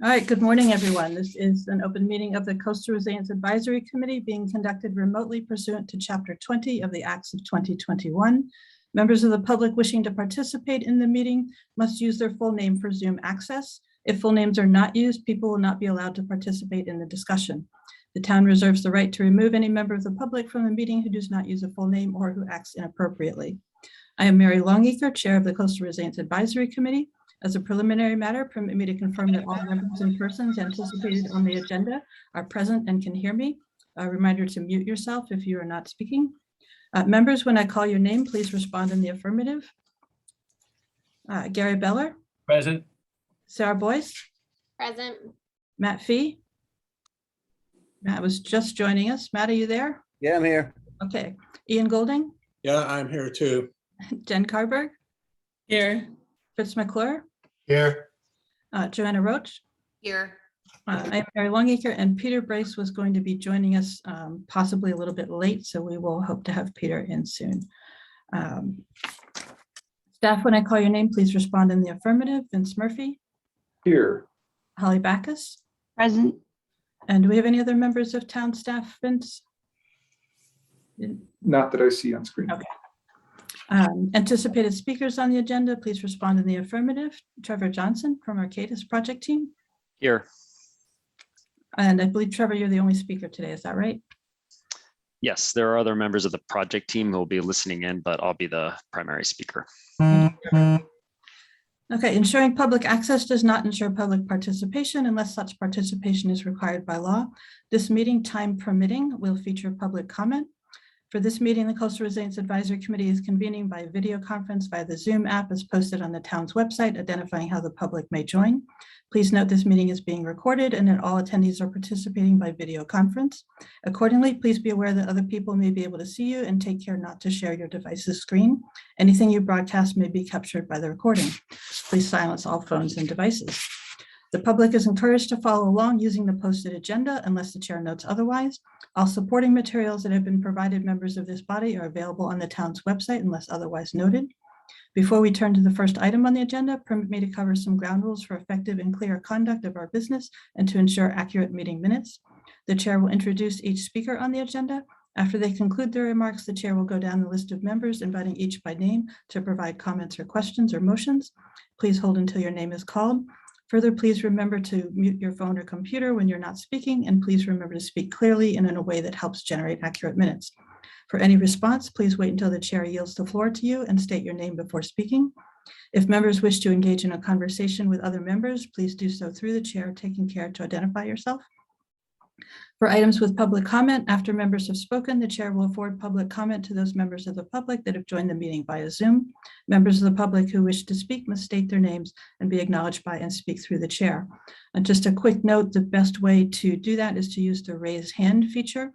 All right, good morning, everyone. This is an open meeting of the Coastal Resilience Advisory Committee being conducted remotely pursuant to Chapter 20 of the Acts of 2021. Members of the public wishing to participate in the meeting must use their full name for Zoom access. If full names are not used, people will not be allowed to participate in the discussion. The town reserves the right to remove any member of the public from the meeting who does not use a full name or who acts inappropriately. I am Mary Longacre, Chair of the Coastal Resilience Advisory Committee. As a preliminary matter, permit me to confirm that all members and persons anticipated on the agenda are present and can hear me. A reminder to mute yourself if you are not speaking. Members, when I call your name, please respond in the affirmative. Gary Beller. Present. Sarah Boyce. Present. Matt Fee. Matt was just joining us. Matt, are you there? Yeah, I'm here. Okay. Ian Golding. Yeah, I'm here too. Jen Carberg. Here. Fritz McClure. Here. Joanna Roach. Here. I am Mary Longacre, and Peter Brace was going to be joining us possibly a little bit late, so we will hope to have Peter in soon. Staff, when I call your name, please respond in the affirmative. Vince Murphy. Here. Holly Backus. Present. And do we have any other members of town staff, Vince? Not that I see on screen. Okay. Anticipated speakers on the agenda, please respond in the affirmative. Trevor Johnson from Arcadis project team. Here. And I believe, Trevor, you're the only speaker today, is that right? Yes, there are other members of the project team who will be listening in, but I'll be the primary speaker. Okay, ensuring public access does not ensure public participation unless such participation is required by law. This meeting, time permitting, will feature public comment. For this meeting, the Coastal Resilience Advisory Committee is convening by video conference via the Zoom app as posted on the town's website, identifying how the public may join. Please note this meeting is being recorded and that all attendees are participating by video conference. Accordingly, please be aware that other people may be able to see you and take care not to share your device's screen. Anything you broadcast may be captured by the recording. Please silence all phones and devices. The public is encouraged to follow along using the posted agenda unless the chair notes otherwise. All supporting materials that have been provided members of this body are available on the town's website unless otherwise noted. Before we turn to the first item on the agenda, permit me to cover some ground rules for effective and clear conduct of our business and to ensure accurate meeting minutes. The chair will introduce each speaker on the agenda. After they conclude their remarks, the chair will go down the list of members, inviting each by name to provide comments or questions or motions. Please hold until your name is called. Further, please remember to mute your phone or computer when you're not speaking, and please remember to speak clearly and in a way that helps generate accurate minutes. For any response, please wait until the chair yields the floor to you and state your name before speaking. If members wish to engage in a conversation with other members, please do so through the chair, taking care to identify yourself. For items with public comment, after members have spoken, the chair will afford public comment to those members of the public that have joined the meeting via Zoom. Members of the public who wish to speak must state their names and be acknowledged by and speak through the chair. And just a quick note, the best way to do that is to use the raise hand feature.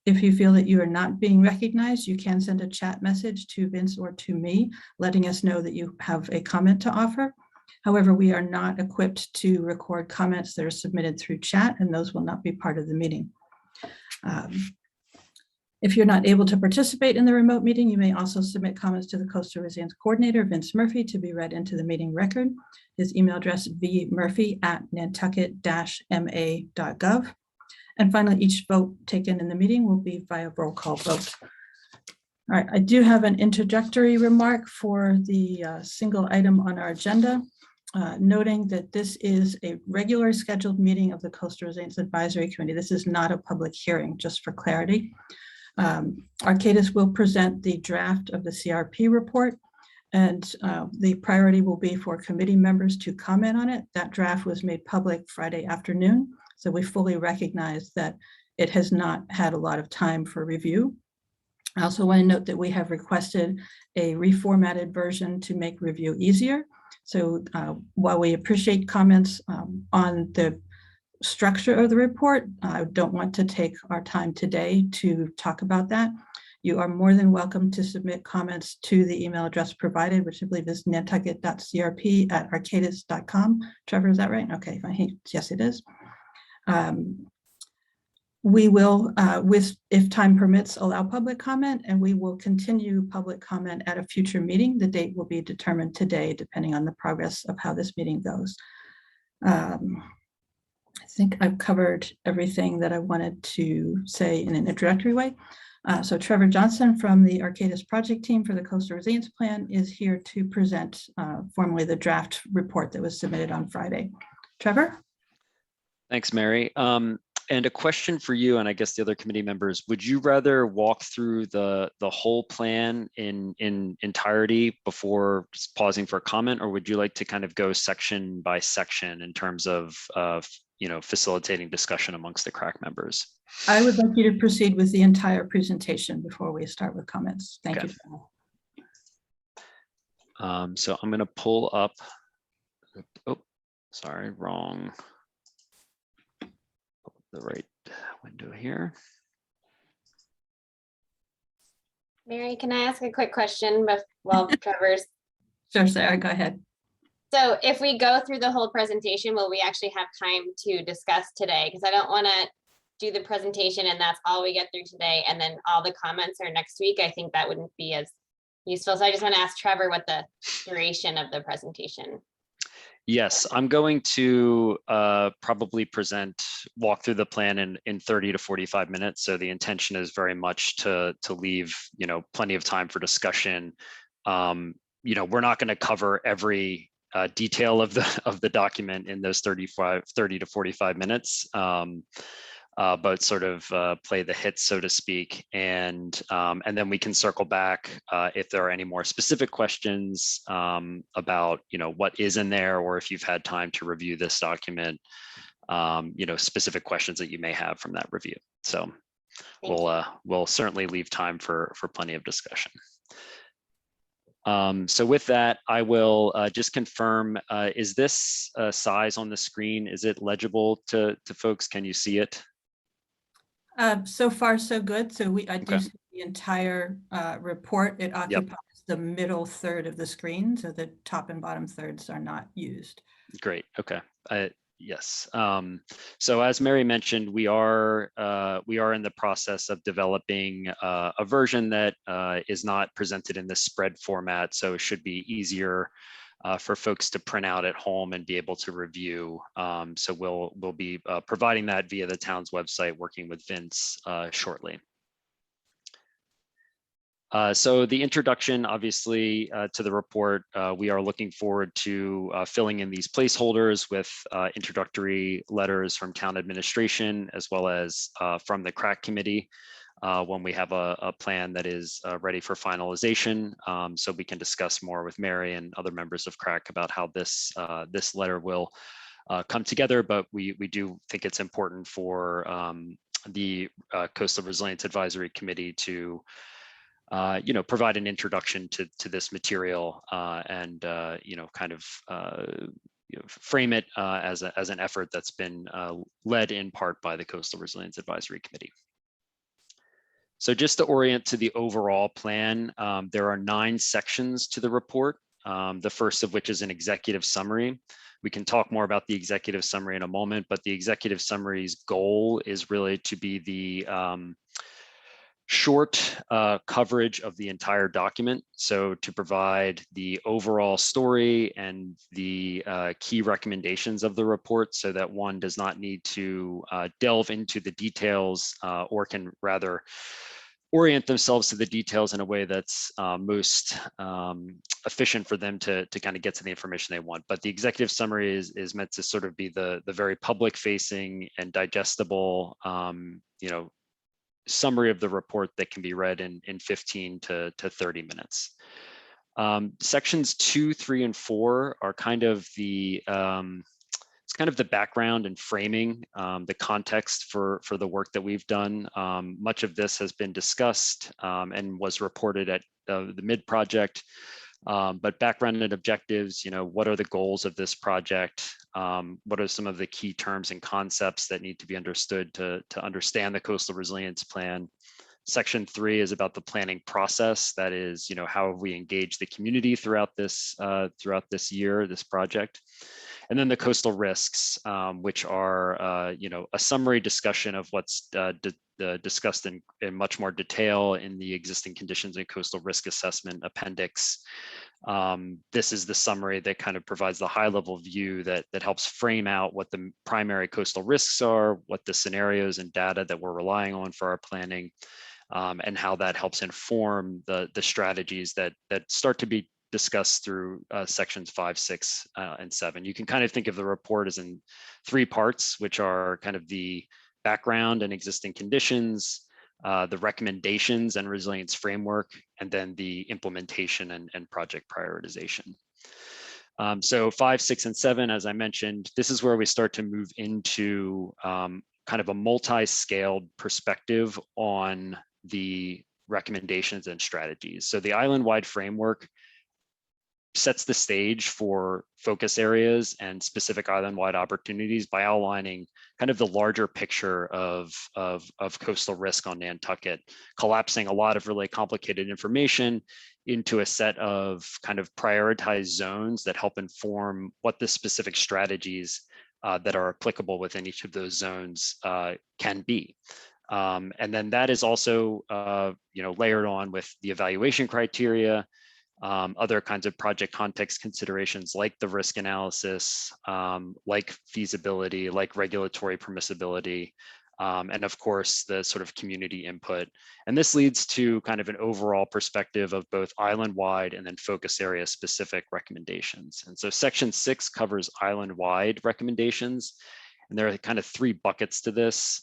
If you feel that you are not being recognized, you can send a chat message to Vince or to me, letting us know that you have a comment to offer. However, we are not equipped to record comments that are submitted through chat, and those will not be part of the meeting. If you're not able to participate in the remote meeting, you may also submit comments to the Coastal Resilience Coordinator, Vince Murphy, to be read into the meeting record. His email address, vmurphy@nantucket-ma.gov. And finally, each vote taken in the meeting will be via roll call vote. All right, I do have an introductory remark for the single item on our agenda. Noting that this is a regular scheduled meeting of the Coastal Resilience Advisory Committee. This is not a public hearing, just for clarity. Arcadis will present the draft of the CRP report, and the priority will be for committee members to comment on it. That draft was made public Friday afternoon, so we fully recognize that it has not had a lot of time for review. I also want to note that we have requested a reformatted version to make review easier. So while we appreciate comments on the structure of the report, I don't want to take our time today to talk about that. You are more than welcome to submit comments to the email address provided, which I believe is nantucket.crp@arcadis.com. Trevor, is that right? Okay, yes, it is. We will, if time permits, allow public comment, and we will continue public comment at a future meeting. The date will be determined today, depending on the progress of how this meeting goes. think I've covered everything that I wanted to say in an introductory way. So Trevor Johnson from the Arcadis project team for the Coastal Resilience Plan is here to present formally the draft report that was submitted on Friday. Trevor? Thanks, Mary. And a question for you, and I guess the other committee members, would you rather walk through the whole plan in entirety before just pausing for a comment, or would you like to kind of go section by section in terms of facilitating discussion amongst the CRAC members? I would like you to proceed with the entire presentation before we start with comments. Thank Okay. you. So I'm going to pull up. Oh, sorry, wrong. The right window here. Mary, can I ask a quick question? Well, Trevor's. Sure, Sarah, go ahead. So if we go through the whole presentation, will we actually have time to discuss today? Because I don't want to do the presentation and that's all we get through today, and then all the comments are next week. I think that wouldn't be as useful. So I just want to ask Trevor what the duration of the presentation. Yes, I'm going to probably walk through the plan in 30 to 45 minutes. So the intention is very much to leave, plenty of time for discussion. We're not going to cover every detail of the document in those 30 to 45 minutes. But sort of play the hits, so to speak, and then we can circle back if there are any more specific questions about what is in there, or if you've had time to review this document, specific questions that you may have from that review. So we'll certainly leave time for plenty of discussion. So with that, I will just confirm, is this size on the screen, is it legible to folks? Can you see it? So far, so good. So I do Okay. see the entire report. It occupies the middle third of the screen, so the top and bottom thirds are not used. Great. Okay. Yes. So as Mary mentioned, we are in the process of developing a version that is not presented in the spread format, so it should be easier for folks to print out at home and be able to review. So we'll be providing that via the town's website, working with Vince shortly. So the introduction, obviously, to the report, we are looking forward to filling in these placeholders with introductory letters from town administration, as well as from the CRAC committee, when we have a plan that is ready for finalization, so we can discuss more with Mary and other members of CRAC about how this letter will come together. But we do think it's important for the Coastal Resilience Advisory Committee to provide an introduction to this material and kind of frame it as an effort that's been led in part by the Coastal Resilience Advisory Committee. So just to orient to the overall plan, there are 9 sections to the report, the first of which is an executive summary. We can talk more about the executive summary in a moment, but the executive summary's goal is really to be the short coverage of the entire document. So to provide the overall story and the key recommendations of the report, so that one does not need to delve into the details or can rather orient themselves to the details in a way that's most efficient for them to kind of get to the information they want. But the executive summary is meant to sort of be the very public facing and digestible summary of the report that can be read in 15 to 30 minutes. Sections 2, 3, and 4 are kind of it's kind of the background and framing, the context for the work that we've done. Much of this has been discussed and was reported at the mid-project. But background and objectives, what are the goals of this project? What are some of the key terms and concepts that need to be understood to understand the Coastal Resilience Plan? Section 3 is about the planning process. That is, how have we engaged the community throughout this year, this project? And then the coastal risks, which are, a summary discussion of what's discussed in much more detail in the existing conditions and coastal risk assessment appendix, This is the summary that kind of provides the high level view that helps frame out what the primary coastal risks are, what the scenarios and data that we're relying on for our planning, and how that helps inform the strategies that start to be discussed through sections 5, 6, and 7. You can kind of think of the report as in 3 parts, which are kind of the background and existing conditions, the recommendations and resilience framework, and then the implementation and project prioritization. So 5, 6, and 7, as I mentioned, this is where we start to move into kind of a multi-scaled perspective on the recommendations and strategies. So the island-wide framework sets the stage for focus areas and specific island-wide opportunities by outlining kind of the larger picture of coastal risk on Nantucket, collapsing a lot of really complicated information into a set of kind of prioritized zones that help inform what the specific strategies that are applicable within each of those zones can be. And then that is also layered on with the evaluation criteria, other kinds of project context considerations like the risk analysis, like feasibility, like regulatory permissibility, and of course, the sort of community input. And this leads to kind of an overall perspective of both island-wide and then focus area specific recommendations. And so section 6 covers island-wide recommendations. And there are kind of 3 buckets to this.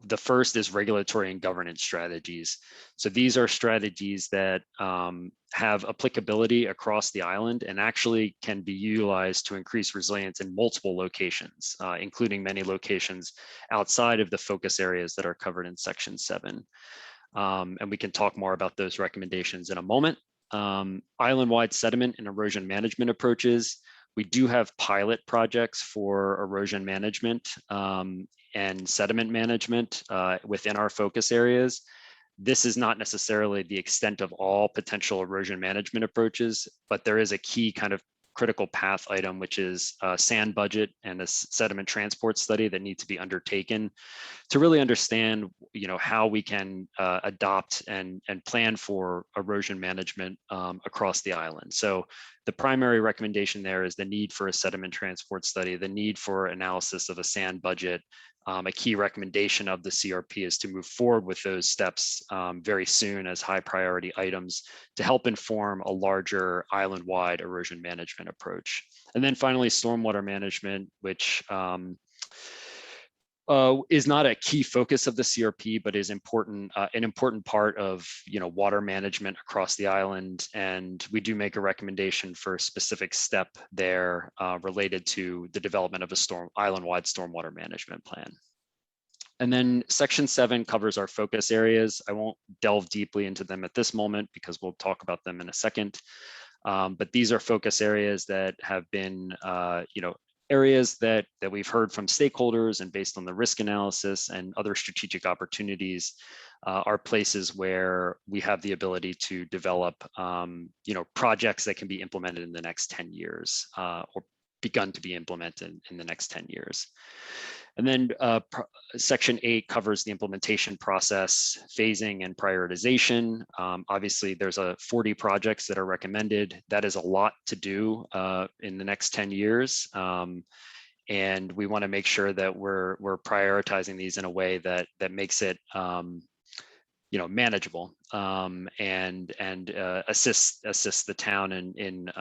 The first is regulatory and governance strategies. So these are strategies that have applicability across the island and actually can be utilized to increase resilience in multiple locations, including many locations outside of the focus areas that are covered in section 7. And we can talk more about those recommendations in a moment. Island-wide sediment and erosion management approaches. We do have pilot projects for erosion management and sediment management within our focus areas. This is not necessarily the extent of all potential erosion management approaches, but there is a key kind of critical path item, which is a sand budget and a sediment transport study that need to be undertaken to really understand, how we can adopt and plan for erosion management across the island. So the primary recommendation there is the need for a sediment transport study, the need for analysis of a sand budget. A key recommendation of the CRP is to move forward with those steps very soon as high priority items to help inform a larger island-wide erosion management approach. And then finally, stormwater management, which is not a key focus of the CRP, but is important, an important part of water management across the island. And we do make a recommendation for a specific step there related to the development of a island-wide stormwater management plan. And then section 7 covers our focus areas. I won't delve deeply into them at this moment because we'll talk about them in a second. But these are focus areas that have been, areas that we've heard from stakeholders and based on the risk analysis and other strategic opportunities are places where we have the ability to develop, projects that can be implemented in the next 10 years or begun to be implemented in the next 10 years. And then section 8 covers the implementation process, phasing and prioritization. Obviously, there's 40 projects that are recommended. That is a lot to do in the next 10 years. And we want to make sure that we're prioritizing these in a way that makes it manageable and assist the town in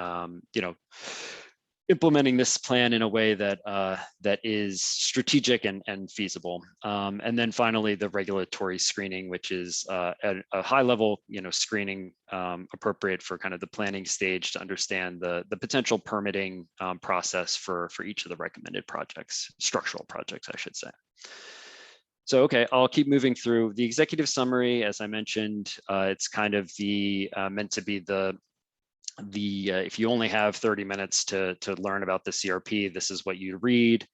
implementing this plan in a way that that is strategic and feasible. And then finally, the regulatory screening, which is at a high level, screening appropriate for kind of the planning stage to understand the potential permitting process for each of the recommended projects, structural projects, I should say. So, okay, I'll keep moving through the executive summary. As I mentioned, it's kind of meant to be the if you only have 30 minutes to learn about the CRP, this is what you read.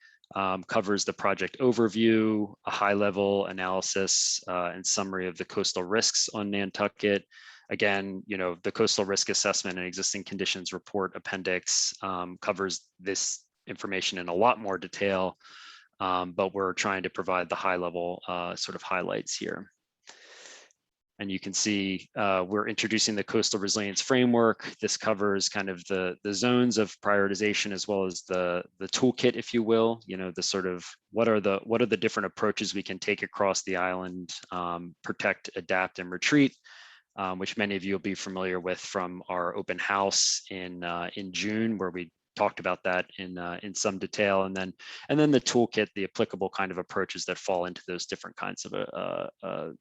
Covers the project overview, a high-level analysis and summary of the coastal risks on Nantucket. Again, the coastal risk assessment and existing conditions report appendix covers this information in a lot more detail, but we're trying to provide the high-level sort of highlights here. And you can see we're introducing the coastal resilience framework. This covers kind of the zones of prioritization as well as the toolkit, if you will. You know, the sort of what are the different approaches we can take across the island, protect, adapt, and retreat, which many of you will be familiar with from our open house in June, where we talked about that in some detail, and then the toolkit, the applicable kind of approaches that fall into those different kinds of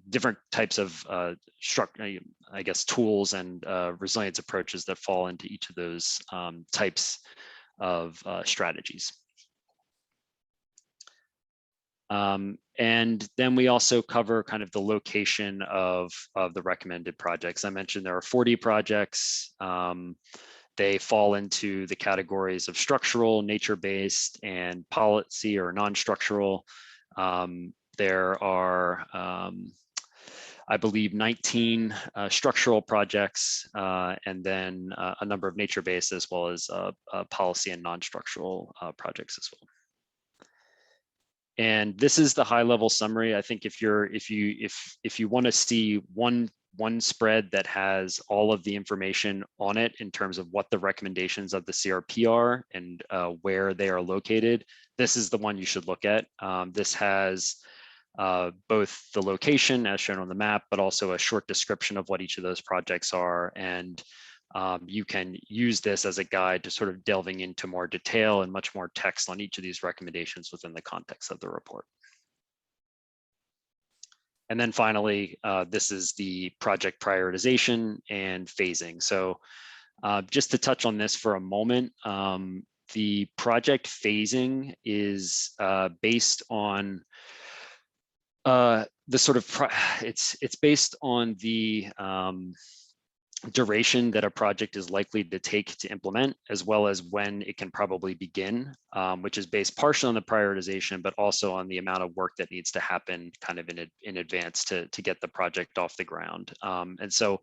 different types of I guess, tools and resilience approaches that fall into each of those types of strategies. And then we also cover kind of the location of the recommended projects. I mentioned there are 40 projects. They fall into the categories of structural, nature-based, and policy or non-structural. There are, I believe, 19 structural projects, and then a number of nature-based as well as policy and non-structural projects as well. And this is the high-level summary. I think if you want to see one spread that has all of the information on it in terms of what the recommendations of the CRP are and where they are located, this is the one you should look at. This has both the location as shown on the map, but also a short description of what each of those projects are. And you can use this as a guide to sort of delving into more detail and much more text on each of these recommendations within the context of the report. And then finally, this is the project prioritization and phasing. So just to touch on this for a moment, the project phasing is based on the sort of, it's based on the duration that a project is likely to take to implement, as well as when it can probably begin, which is based partially on the prioritization, but also on the amount of work that needs to happen kind of in advance to get the project off the ground. And so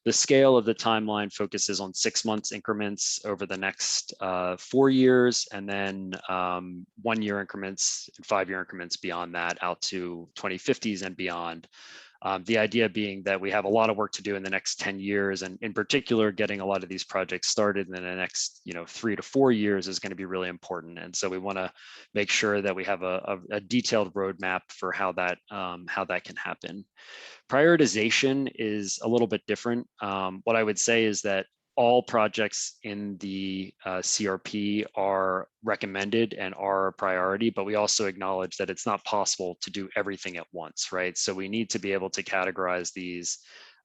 the scale of the timeline focuses on 6 months increments over the next 4 years, and then 1 year increments and 5 year increments beyond that out to 2050s and beyond. The idea being that we have a lot of work to do in the next 10 years, and in particular, getting a lot of these projects started in the next 3 to 4 years is going to be really important. And so we want to make sure that we have a detailed roadmap for how that can happen. Prioritization is a little bit different. What I would say is that all projects in the CRP are recommended and are a priority, but we also acknowledge that it's not possible to do everything at once, right? So we need to be able to categorize these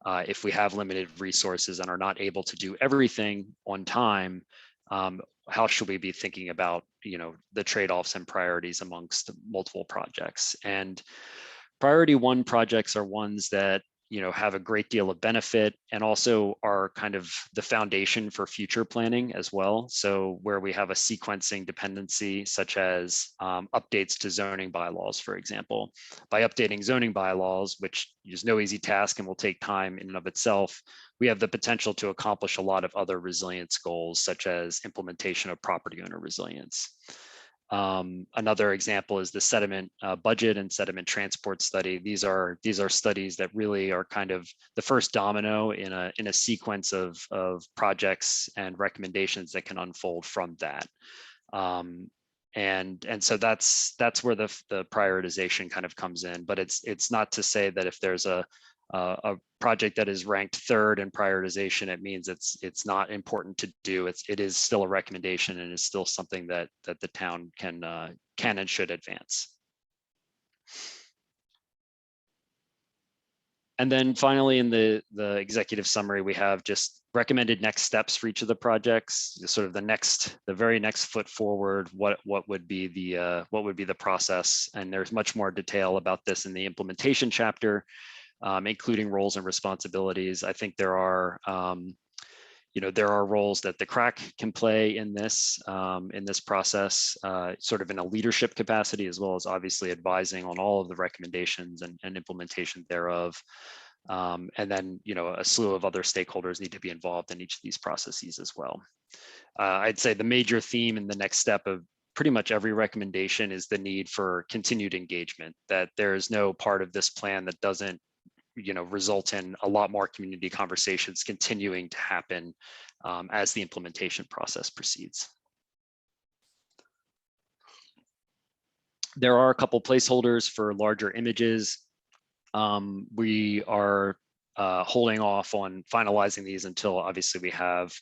if we have limited resources and are not able to do everything on time. How should we be thinking about, the trade-offs and priorities amongst multiple projects? And priority 1 projects are ones that have a great deal of benefit and also are kind of the foundation for future planning as well. So where we have a sequencing dependency, such as updates to zoning bylaws, for example. By updating zoning bylaws, which is no easy task and will take time in and of itself, we have the potential to accomplish a lot of other resilience goals, such as implementation of property owner resilience. Another example is the sediment budget and sediment transport study. These are studies that really are kind of the first domino in a sequence of projects and recommendations that can unfold from that. And so that's where the prioritization kind of comes in. But it's not to say that if there's a project that is ranked 3rd in prioritization, it means it's not important to do. It is still a recommendation and is still something that the town can and should advance. And then finally, in the executive summary, we have just recommended next steps for each of the projects, sort of the very next foot forward. What would be the process? And there's much more detail about this in the implementation chapter. Including roles and responsibilities. I think there are, there are roles that the CRAC can play in this process, sort of in a leadership capacity, as well as obviously advising on all of the recommendations and implementation thereof. And then, a slew of other stakeholders need to be involved in each of these processes as well. I'd say the major theme in the next step of pretty much every recommendation is the need for continued engagement, that there is no part of this plan that doesn't result in a lot more community conversations continuing to happen as the implementation process proceeds. There are a couple placeholders for larger images. We are holding off on finalizing these until obviously we have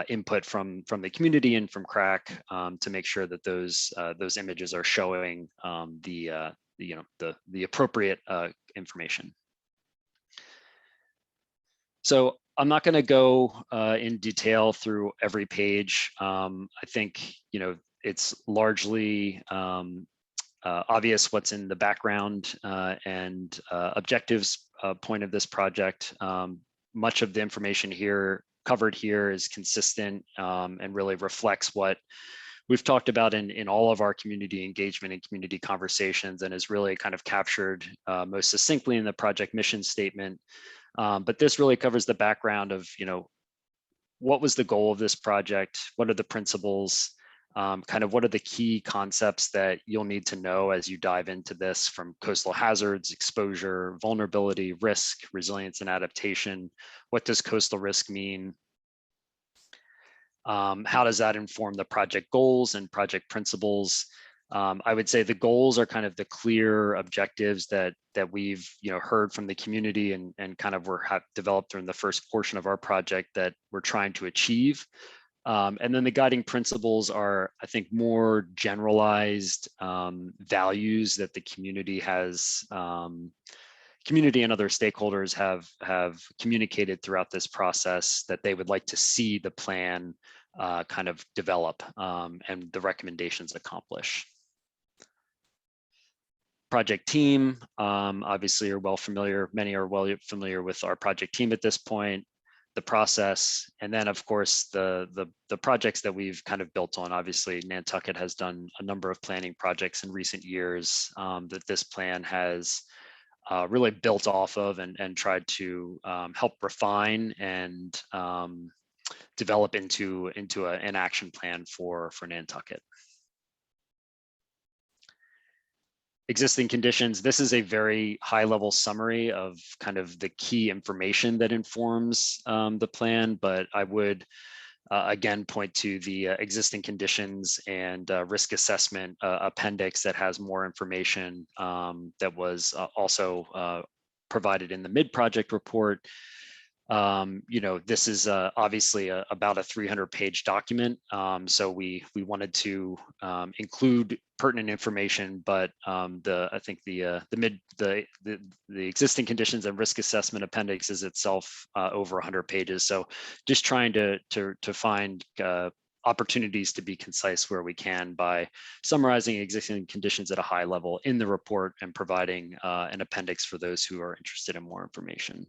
input from the community and from CRAC to make sure that those images are showing the appropriate information. So I'm not going to go in detail through every page. I think it's largely obvious what's in the background and objectives point of this project. Much of the information covered here is consistent and really reflects what we've talked about in all of our community engagement and community conversations, and is really kind of captured most succinctly in the project mission statement. But this really covers the background of, what was the goal of this project? What are the principles? Kind of what are the key concepts that you'll need to know as you dive into this, from coastal hazards, exposure, vulnerability, risk, resilience, and adaptation. What does coastal risk mean? How does that inform the project goals and project principles? I would say the goals are kind of the clear objectives that we've heard from the community and kind of have developed during the first portion of our project that we're trying to achieve. And then the guiding principles are, I think, more generalized values that the community has, community and other stakeholders have communicated throughout this process that they would like to see the plan kind of develop and the recommendations accomplish. Project team, obviously many are well familiar with our project team at this point, the process, and then of course the projects that we've kind of built on. Obviously Nantucket has done a number of planning projects in recent years that this plan has really built off of and tried to help refine and develop into an action plan for Nantucket. Existing conditions. This is a very high level summary of kind of the key information that informs the plan, but I would again point to the existing conditions and risk assessment appendix that has more information that was also provided in the mid-project report. This is obviously about a 300-page document, so we wanted to include pertinent information, but I think the existing conditions and risk assessment appendix is itself over 100 pages. So just trying to find opportunities to be concise where we can by summarizing existing conditions at a high level in the report and providing an appendix for those who are interested in more information.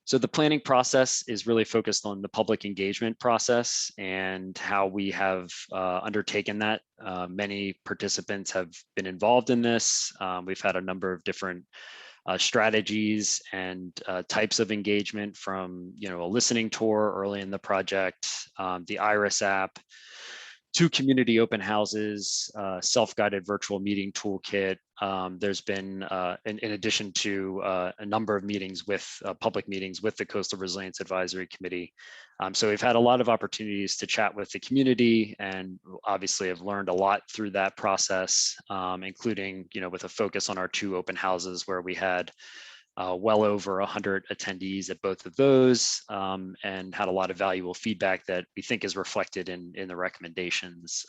So the planning process is really focused on the public engagement process and how we have undertaken that. Many participants have been involved in this. We've had a number of different strategies and types of engagement, from a listening tour early in the project, the IRIS app, 2 community open houses, self-guided virtual meeting toolkit. There's been, in addition to a number of meetings with public meetings with the Coastal Resilience Advisory Committee. So we've had a lot of opportunities to chat with the community, and obviously have learned a lot through that process, including, with a focus on our 2 open houses where we had well over 100 attendees at both of those, and had a lot of valuable feedback that we think is reflected in the recommendations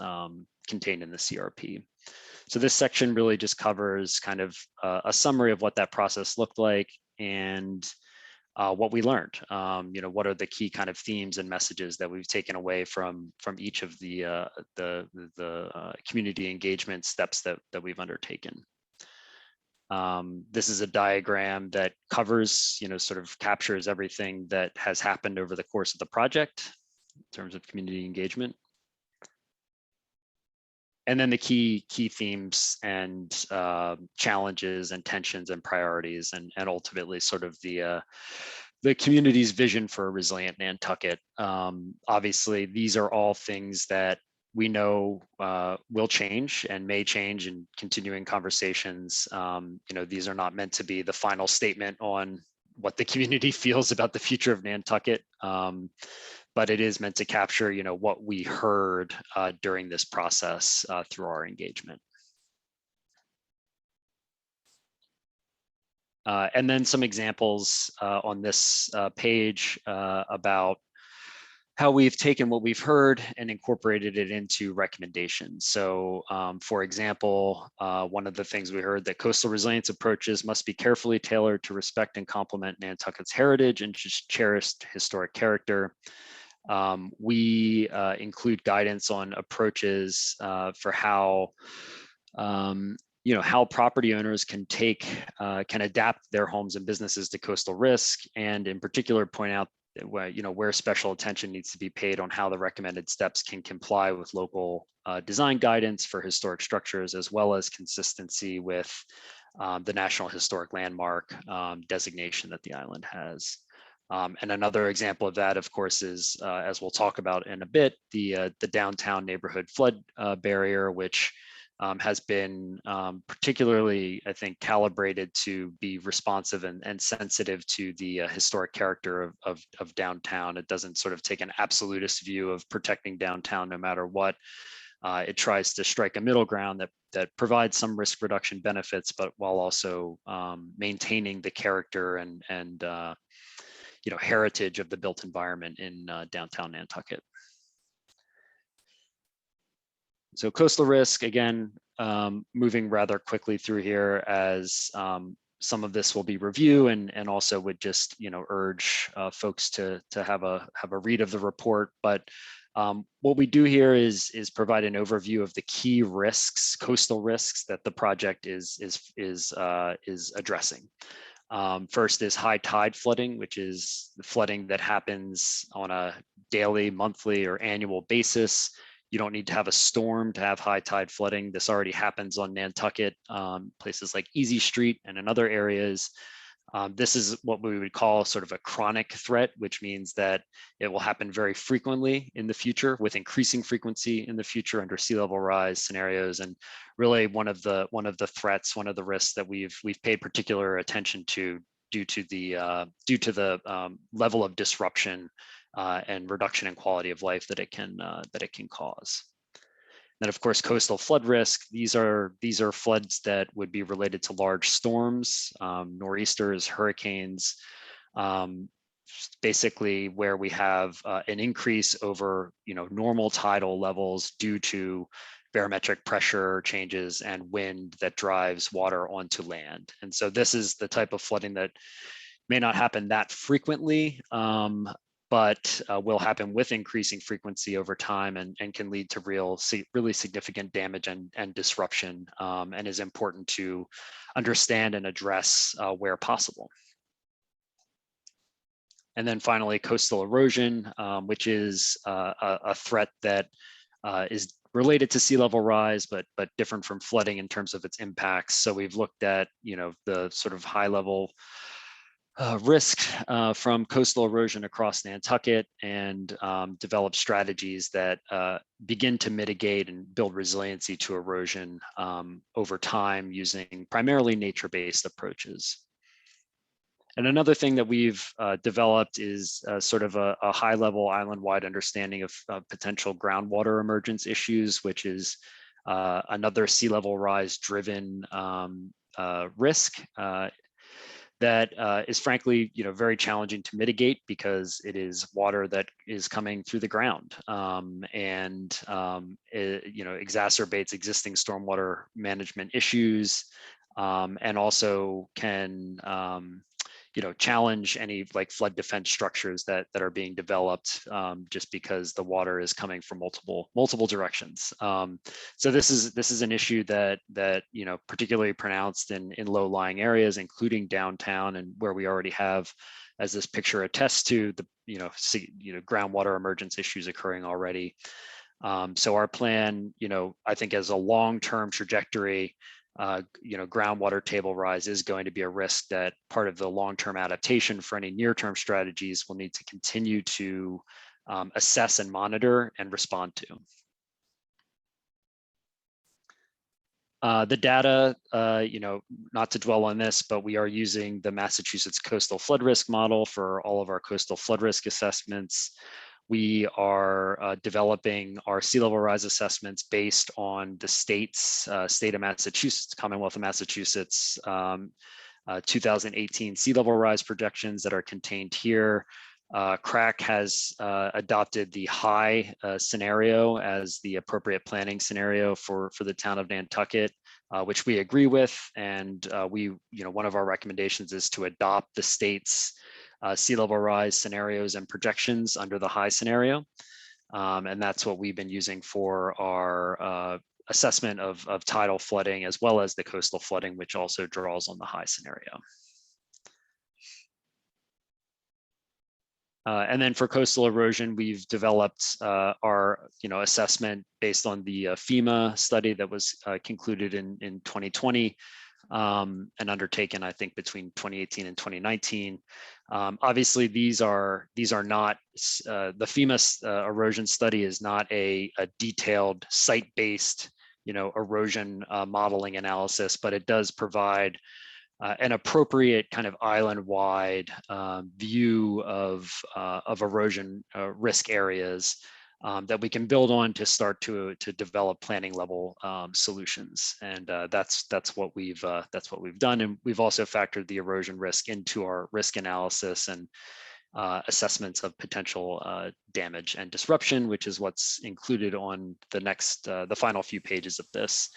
contained in the CRP. So this section really just covers kind of a summary of what that process looked like and what we learned. What are the key kind of themes and messages that we've taken away from each of the community engagement steps that we've undertaken. This is a diagram that covers, sort of captures everything that has happened over the course of the project in terms of community engagement. And then the key themes and challenges and tensions and priorities, and ultimately sort of the community's vision for a resilient Nantucket. Obviously, these are all things that we know will change and may change in continuing conversations. These are not meant to be the final statement on what the community feels about the future of Nantucket, but it is meant to capture, what we heard during this process through our engagement. And then some examples on this page about how we've taken what we've heard and incorporated it into recommendations. So for example, one of the things we heard that coastal resilience approaches must be carefully tailored to respect and complement Nantucket's heritage and cherished historic character. We include guidance on approaches for how how property owners can adapt their homes and businesses to coastal risk, and in particular point out where special attention needs to be paid on how the recommended steps can comply with local design guidance for historic structures, as well as consistency with the National Historic Landmark designation that the island has. And another example of that, of course, is, as we'll talk about in a bit, the downtown neighborhood flood barrier, which has been particularly, I think, calibrated to be responsive and sensitive to the historic character of downtown. It doesn't sort of take an absolutist view of protecting downtown no matter what. It tries to strike a middle ground that provides some risk reduction benefits, but while also maintaining the character and heritage of the built environment in downtown Nantucket. So coastal risk, again, moving rather quickly through here, as some of this will be review, and also would just urge folks to have a read of the report. But what we do here is provide an overview of the key risks, coastal risks, that the project is addressing. First is high tide flooding, which is the flooding that happens on a daily, monthly, or annual basis. You don't need to have a storm to have high tide flooding. This already happens on Nantucket, places like Easy Street and in other areas. This is what we would call sort of a chronic threat, which means that it will happen very frequently in the future, with increasing frequency in the future under sea level rise scenarios. And really one of the threats, one of the risks that we've paid particular attention to due to the level of disruption and reduction in quality of life that it can cause. Then, of course, coastal flood risk. These are floods that would be related to large storms, nor'easters, hurricanes, basically where we have an increase over normal tidal levels due to barometric pressure changes and wind that drives water onto land. And so this is the type of flooding that may not happen that frequently, but will happen with increasing frequency over time, and can lead to really significant damage and disruption, and is important to understand and address where possible. And then finally, coastal erosion, which is a threat that is related to sea level rise, but different from flooding in terms of its impacts. So we've looked at the sort of high level risk from coastal erosion across Nantucket, and develop strategies that begin to mitigate and build resiliency to erosion over time using primarily nature-based approaches. And another thing that we've developed is sort of a high-level island-wide understanding of potential groundwater emergence issues, which is another sea level rise driven risk that is frankly, very challenging to mitigate, because it is water that is coming through the ground, and it, exacerbates existing stormwater management issues, and also can challenge any like flood defense structures that are being developed, just because the water is coming from multiple directions. So this is an issue that particularly pronounced in low-lying areas, including downtown, and where we already have, as this picture attests to, the groundwater emergence issues occurring already. So our plan, I think, as a long-term trajectory, groundwater table rise is going to be a risk that part of the long-term adaptation for any near-term strategies will need to continue to assess and monitor and respond to. The data, not to dwell on this, but we are using the Massachusetts coastal flood risk model for all of our coastal flood risk assessments. We are developing our sea level rise assessments based on the state of Massachusetts, Commonwealth of Massachusetts, 2018 sea level rise projections that are contained here. CRAC has adopted the high scenario as the appropriate planning scenario for the town of Nantucket, which we agree with. And one of our recommendations is to adopt the state's sea level rise scenarios and projections under the high scenario. And that's what we've been using for our assessment of tidal flooding, as well as the coastal flooding, which also draws on the high scenario. And then for coastal erosion, we've developed our assessment based on the FEMA study that was concluded in 2020 and undertaken, I think, between 2018 and 2019. Obviously, these are not the FEMA erosion study is not a detailed site-based erosion modeling analysis, but it does provide an appropriate kind of island-wide view of erosion risk areas that we can build on to start to develop planning level solutions, and that's what we've done. And we've also factored the erosion risk into our risk analysis and assessments of potential damage and disruption, which is what's included on the final few pages of this.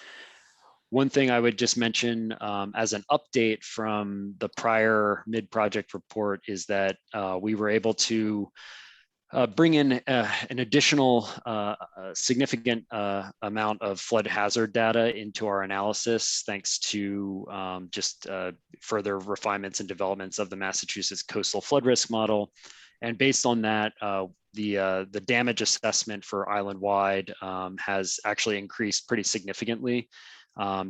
One thing I would just mention as an update from the prior mid-project report is that we were able to bring in an additional significant amount of flood hazard data into our analysis, thanks to just further refinements and developments of the Massachusetts coastal flood risk model. And based on that, the damage assessment for Islandwide has actually increased pretty significantly.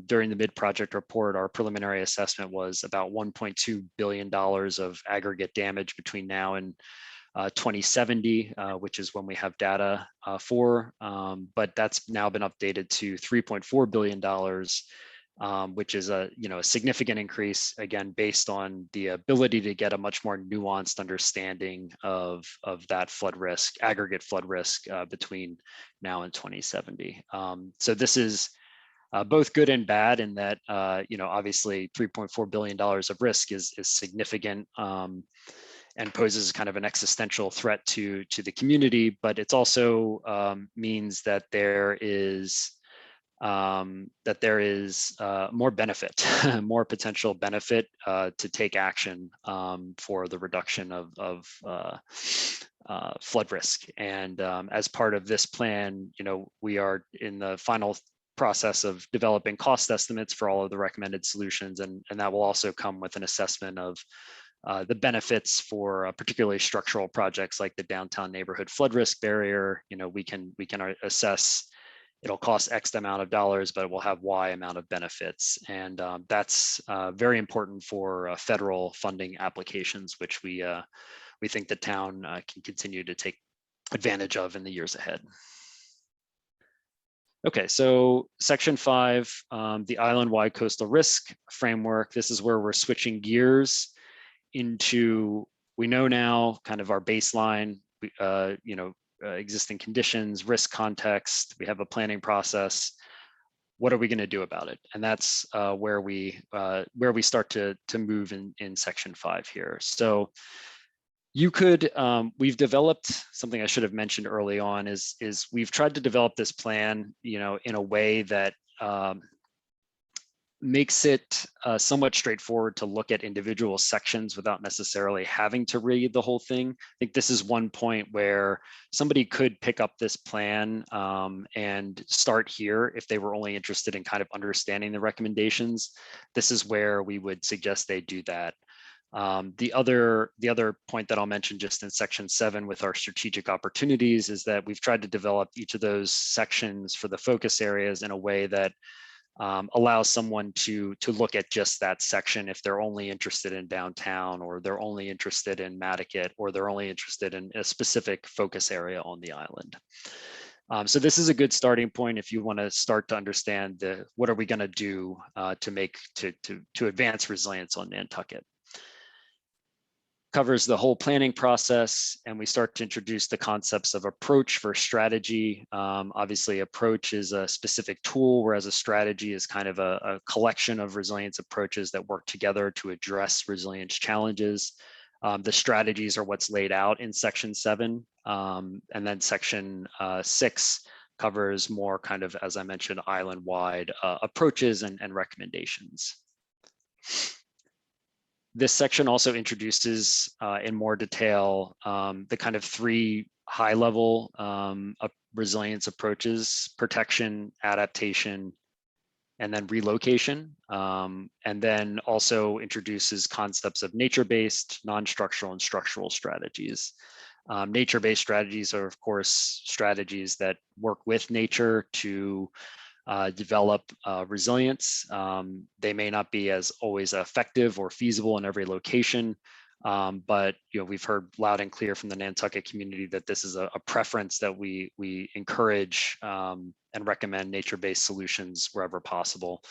During the mid-project report, our preliminary assessment was about $1.2 billion of aggregate damage between now and 2070, which is when we have data for, but that's now been updated to $3.4 billion, which is a significant increase, again, based on the ability to get a much more nuanced understanding of that flood risk, aggregate flood risk between now and 2070. So this is both good and bad in that, obviously $3.4 billion of risk is significant and poses kind of an existential threat to the community, but it's also means that there is more benefit, more potential benefit to take action for the reduction of flood risk. And as part of this plan, we are in the final process of developing cost estimates for all of the recommended solutions, and that will also come with an assessment of the benefits for particularly structural projects like the downtown neighborhood flood risk barrier. We can assess it'll cost X amount of dollars, but it will have Y amount of benefits, and that's very important for federal funding applications, which we think the town can continue to take advantage of in the years ahead. Okay, so section 5, the island-wide coastal risk framework. This is where we're switching gears into, we know now kind of our baseline, existing conditions, risk context. We have a planning process. What are we going to do about it? And that's where we start to move in section 5 here. So you could, we've developed something I should have mentioned early on is we've tried to develop this plan, in a way that makes it somewhat straightforward to look at individual sections without necessarily having to read the whole thing. I think this is one point where somebody could pick up this plan and start here if they were only interested in kind of understanding the recommendations. This is where we would suggest they do that. The other point that I'll mention just in section 7 with our strategic opportunities is that we've tried to develop each of those sections for the focus areas in a way that allows someone to look at just that section if they're only interested in downtown, or they're only interested in Mattocket, or they're only interested in a specific focus area on the island. So this is a good starting point if you want to start to understand what are we going to do to advance resilience on Nantucket. Covers the whole planning process, and we start to introduce the concepts of approach versus strategy. Obviously, approach is a specific tool, whereas a strategy is kind of a collection of resilience approaches that work together to address resilience challenges. The strategies are what's laid out in section 7, and then section 6 covers more kind of, as I mentioned, island-wide approaches and recommendations. This section also introduces in more detail the kind of 3 high-level resilience approaches: protection, adaptation, and then relocation. And then also introduces concepts of nature-based, non-structural, and structural strategies. Nature-based strategies are, of course, strategies that work with nature to develop resilience. They may not be as always effective or feasible in every location, but we've heard loud and clear from the Nantucket community that this is a preference that we encourage and recommend nature-based solutions wherever possible.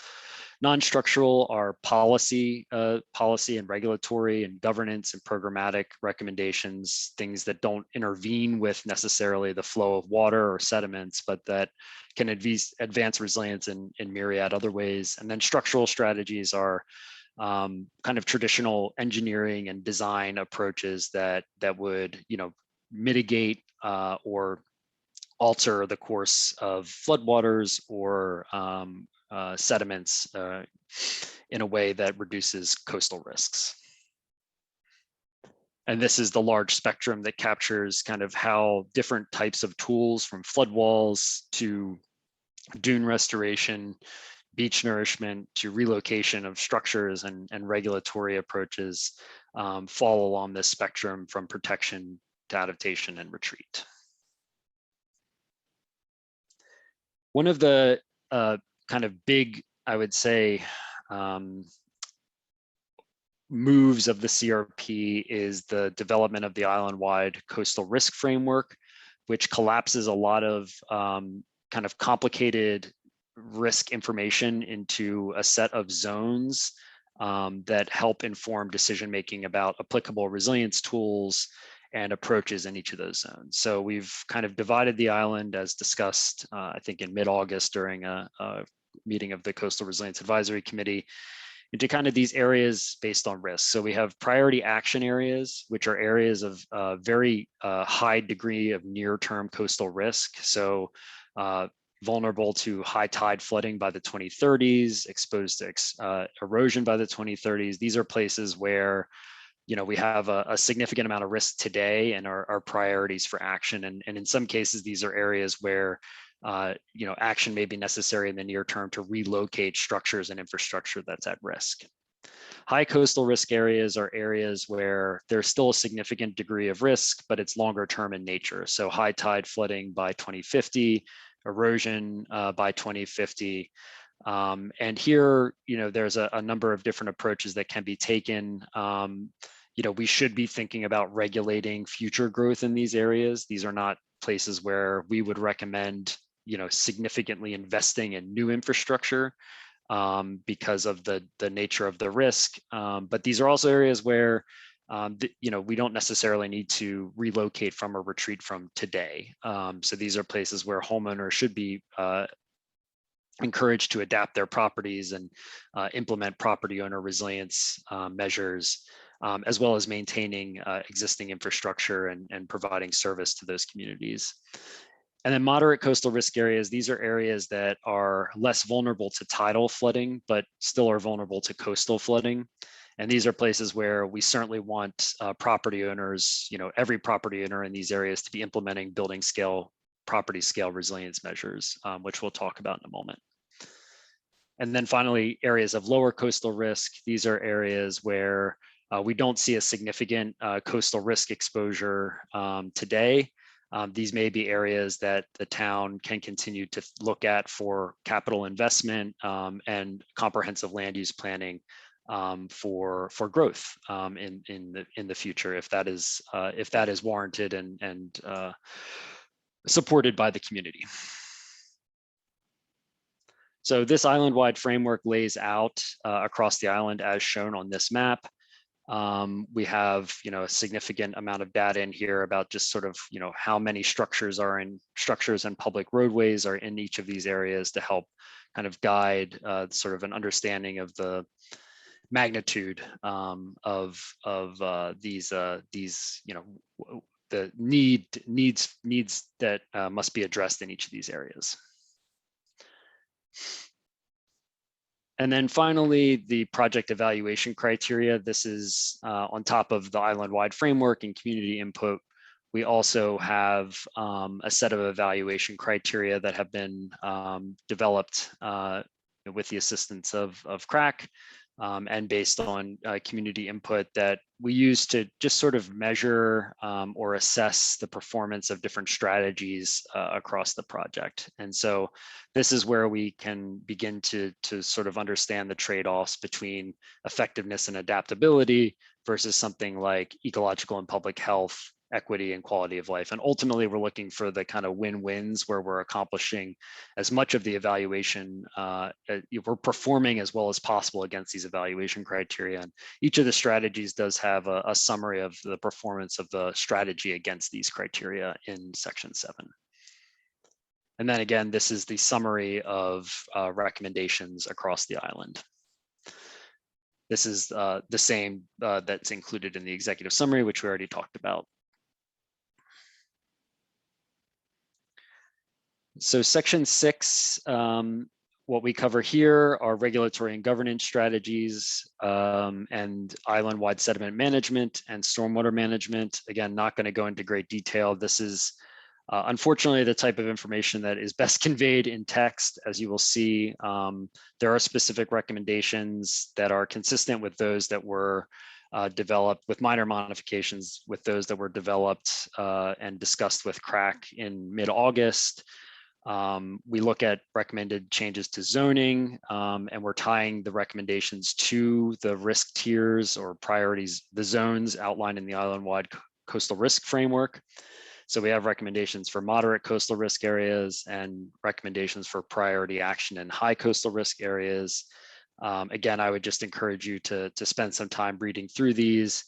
Non-structural are policy and regulatory and governance and programmatic recommendations, things that don't intervene with necessarily the flow of water or sediments, but that can advance resilience in myriad other ways. And then structural strategies are kind of traditional engineering and design approaches that would mitigate or alter the course of floodwaters or sediments in a way that reduces coastal risks. And this is the large spectrum that captures kind of how different types of tools, from flood walls to dune restoration, beach nourishment, to relocation of structures and regulatory approaches, fall along this spectrum from protection to adaptation and retreat. One of the kind of big, I would say, moves of the CRP is the development of the island-wide coastal risk framework, which collapses a lot of kind of complicated risk information into a set of zones that help inform decision-making about applicable resilience tools and approaches in each of those zones. So we've kind of divided the island, as discussed, I think in mid-August during a meeting of the Coastal Resilience Advisory Committee, into kind of these areas based on risk. So we have priority action areas, which are areas of very high degree of near-term coastal risk. So vulnerable to high tide flooding by the 2030s, exposed to erosion by the 2030s. These are places where we have a significant amount of risk today and our priorities for action. And in some cases, these are areas where action may be necessary in the near term to relocate structures and infrastructure that's at risk. High coastal risk areas are areas where there's still a significant degree of risk, but it's longer term in nature. So high tide flooding by 2050, erosion by 2050. And here, there's a number of different approaches that can be taken. We should be thinking about regulating future growth in these areas. These are not places where we would recommend, significantly investing in new infrastructure because of the nature of the risk. But these are also areas where, we don't necessarily need to relocate from or retreat from today. So these are places where homeowners should be encouraged to adapt their properties and implement property owner resilience measures, as well as maintaining existing infrastructure and providing service to those communities. And then moderate coastal risk areas, these are areas that are less vulnerable to tidal flooding, but still are vulnerable to coastal flooding. And these are places where we certainly want property owners, every property owner in these areas to be implementing building scale, property scale resilience measures, which we'll talk about in a moment. And then finally, areas of lower coastal risk. These are areas where we don't see a significant coastal risk exposure today. These may be areas that the town can continue to look at for capital investment and comprehensive land use planning for growth in the future, if that is warranted and supported by the community. So this island-wide framework lays out across the island as shown on this map. We have, a significant amount of data in here about just sort of, how many structures and public roadways are in each of these areas to help kind of guide sort of an understanding of the magnitude of these, the needs that must be addressed in each of these areas. And then finally, the project evaluation criteria. This is on top of the island-wide framework and community input. We also have a set of evaluation criteria that have been developed with the assistance of CRAC and based on community input that we use to just sort of measure or assess the performance of different strategies across the project. And so this is where we can begin to sort of understand the trade-offs between effectiveness and adaptability versus something like ecological and public health, equity and quality of life. And ultimately, we're looking for the kind of win-wins where we're accomplishing as much of the evaluation, we're performing as well as possible against these evaluation criteria. And each of the strategies does have a summary of the performance of the strategy against these criteria in section 7. And then again, this is the summary of recommendations across the island. This is the same that's included in the executive summary, which we already talked about. So section 6, what we cover here are regulatory and governance strategies and island-wide sediment management and stormwater management. Again, not going to go into great detail. This is unfortunately the type of information that is best conveyed in text. As you will see, there are specific recommendations that are consistent with those that were developed, with minor modifications with those that were developed and discussed with CRAC in mid-August. We look at recommended changes to zoning, and we're tying the recommendations to the risk tiers or priorities, the zones outlined in the island-wide coastal risk framework. So we have recommendations for moderate coastal risk areas and recommendations for priority action in high coastal risk areas. Again, I would just encourage you to spend some time reading through these.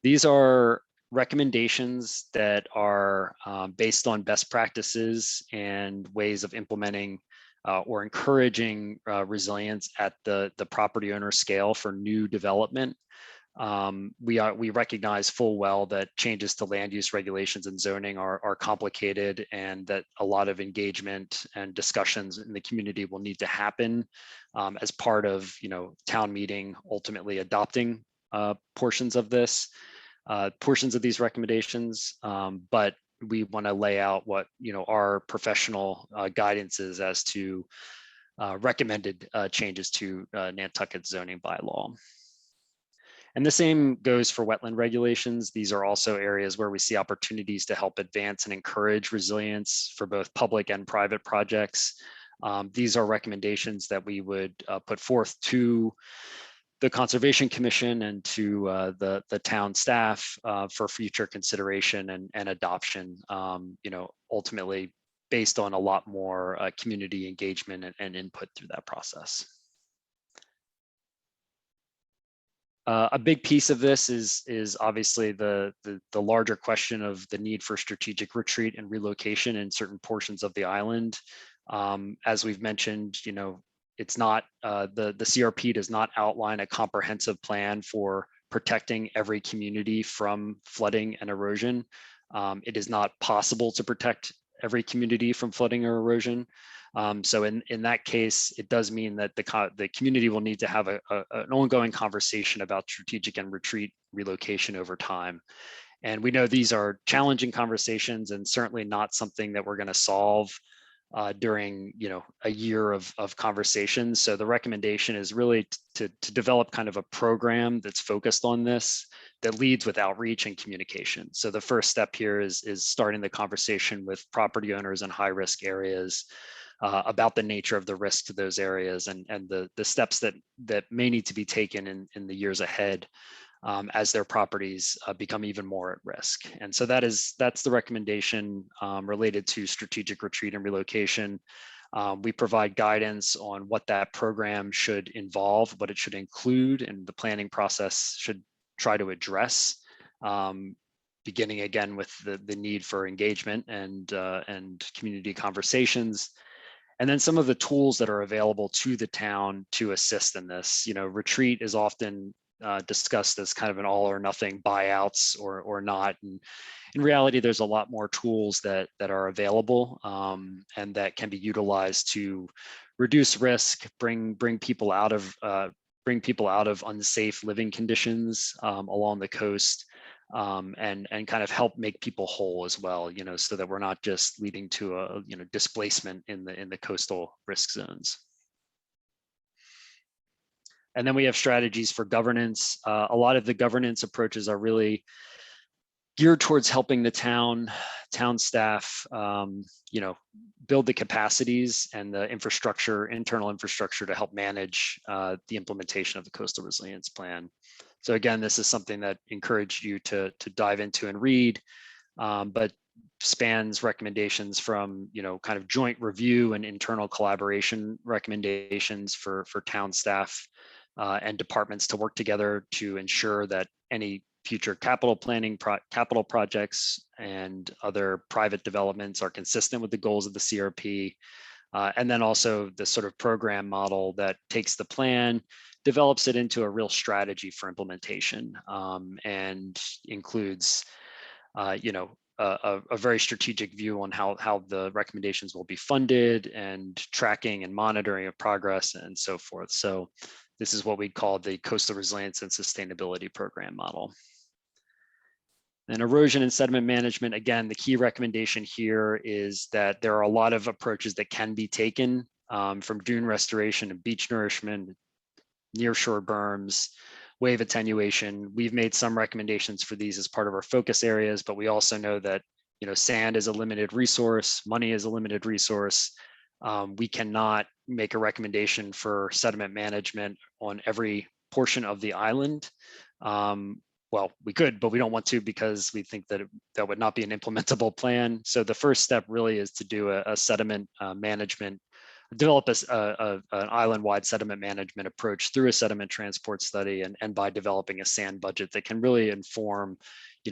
These are recommendations that are based on best practices and ways of implementing or encouraging resilience at the property owner scale for new development. We recognize full well that changes to land use regulations and zoning are complicated, and that a lot of engagement and discussions in the community will need to happen as part of town meeting ultimately adopting portions of these recommendations, but we want to lay out what our professional guidance is as to recommended changes to Nantucket zoning bylaw. And the same goes for wetland regulations. These are also areas where we see opportunities to help advance and encourage resilience for both public and private projects. These are recommendations that we would put forth to the Conservation Commission and to the town staff for future consideration and adoption, ultimately based on a lot more community engagement and input through that process. A big piece of this is obviously the larger question of the need for strategic retreat and relocation in certain portions of the island. As we've mentioned, it's not the CRP does not outline a comprehensive plan for protecting every community from flooding and erosion. It is not possible to protect every community from flooding or erosion. So in that case, it does mean that the community will need to have an ongoing conversation about strategic and retreat relocation over time. And we know these are challenging conversations and certainly not something that we're going to solve during a year of conversations. So the recommendation is really to develop kind of a program that's focused on this, that leads with outreach and communication. So the first step here is starting the conversation with property owners in high risk areas about the nature of the risk to those areas and the steps that may need to be taken in the years ahead as their properties become even more at risk. And so that's the recommendation related to strategic retreat and relocation. We provide guidance on what that program should involve, what it should include, and the planning process should try to address, beginning again with the need for engagement and community conversations. And then some of the tools that are available to the town to assist in this. Retreat is often discussed as kind of an all or nothing, buyouts or not. And in reality, there's a lot more tools that are available and that can be utilized to reduce risk, bring people out of unsafe living conditions along the coast, and kind of help make people whole as well, so that we're not just leading to a displacement in the coastal risk zones. And then we have strategies for governance. A lot of the governance approaches are really geared towards helping the town staff, build the capacities and the internal infrastructure to help manage the implementation of the Coastal Resilience Plan. So again, this is something that encouraged you to dive into and read, but spans recommendations from kind of joint review and internal collaboration recommendations for town staff and departments to work together to ensure that any future capital projects and other private developments are consistent with the goals of the CRP. And then also the sort of program model that takes the plan, develops it into a real strategy for implementation, and includes, a very strategic view on how the recommendations will be funded and tracking and monitoring of progress and so forth. So this is what we call the Coastal Resilience and Sustainability Program model. And erosion and sediment management, again, the key recommendation here is that there are a lot of approaches that can be taken, from dune restoration and beach nourishment, nearshore berms, wave attenuation. We've made some recommendations for these as part of our focus areas, but we also know that sand is a limited resource, money is a limited resource. We cannot make a recommendation for sediment management on every portion of the island. Well, we could, but we don't want to because we think that that would not be an implementable plan. So the first step really is to do a sediment management, develop an island-wide sediment management approach through a sediment transport study and by developing a sand budget that can really inform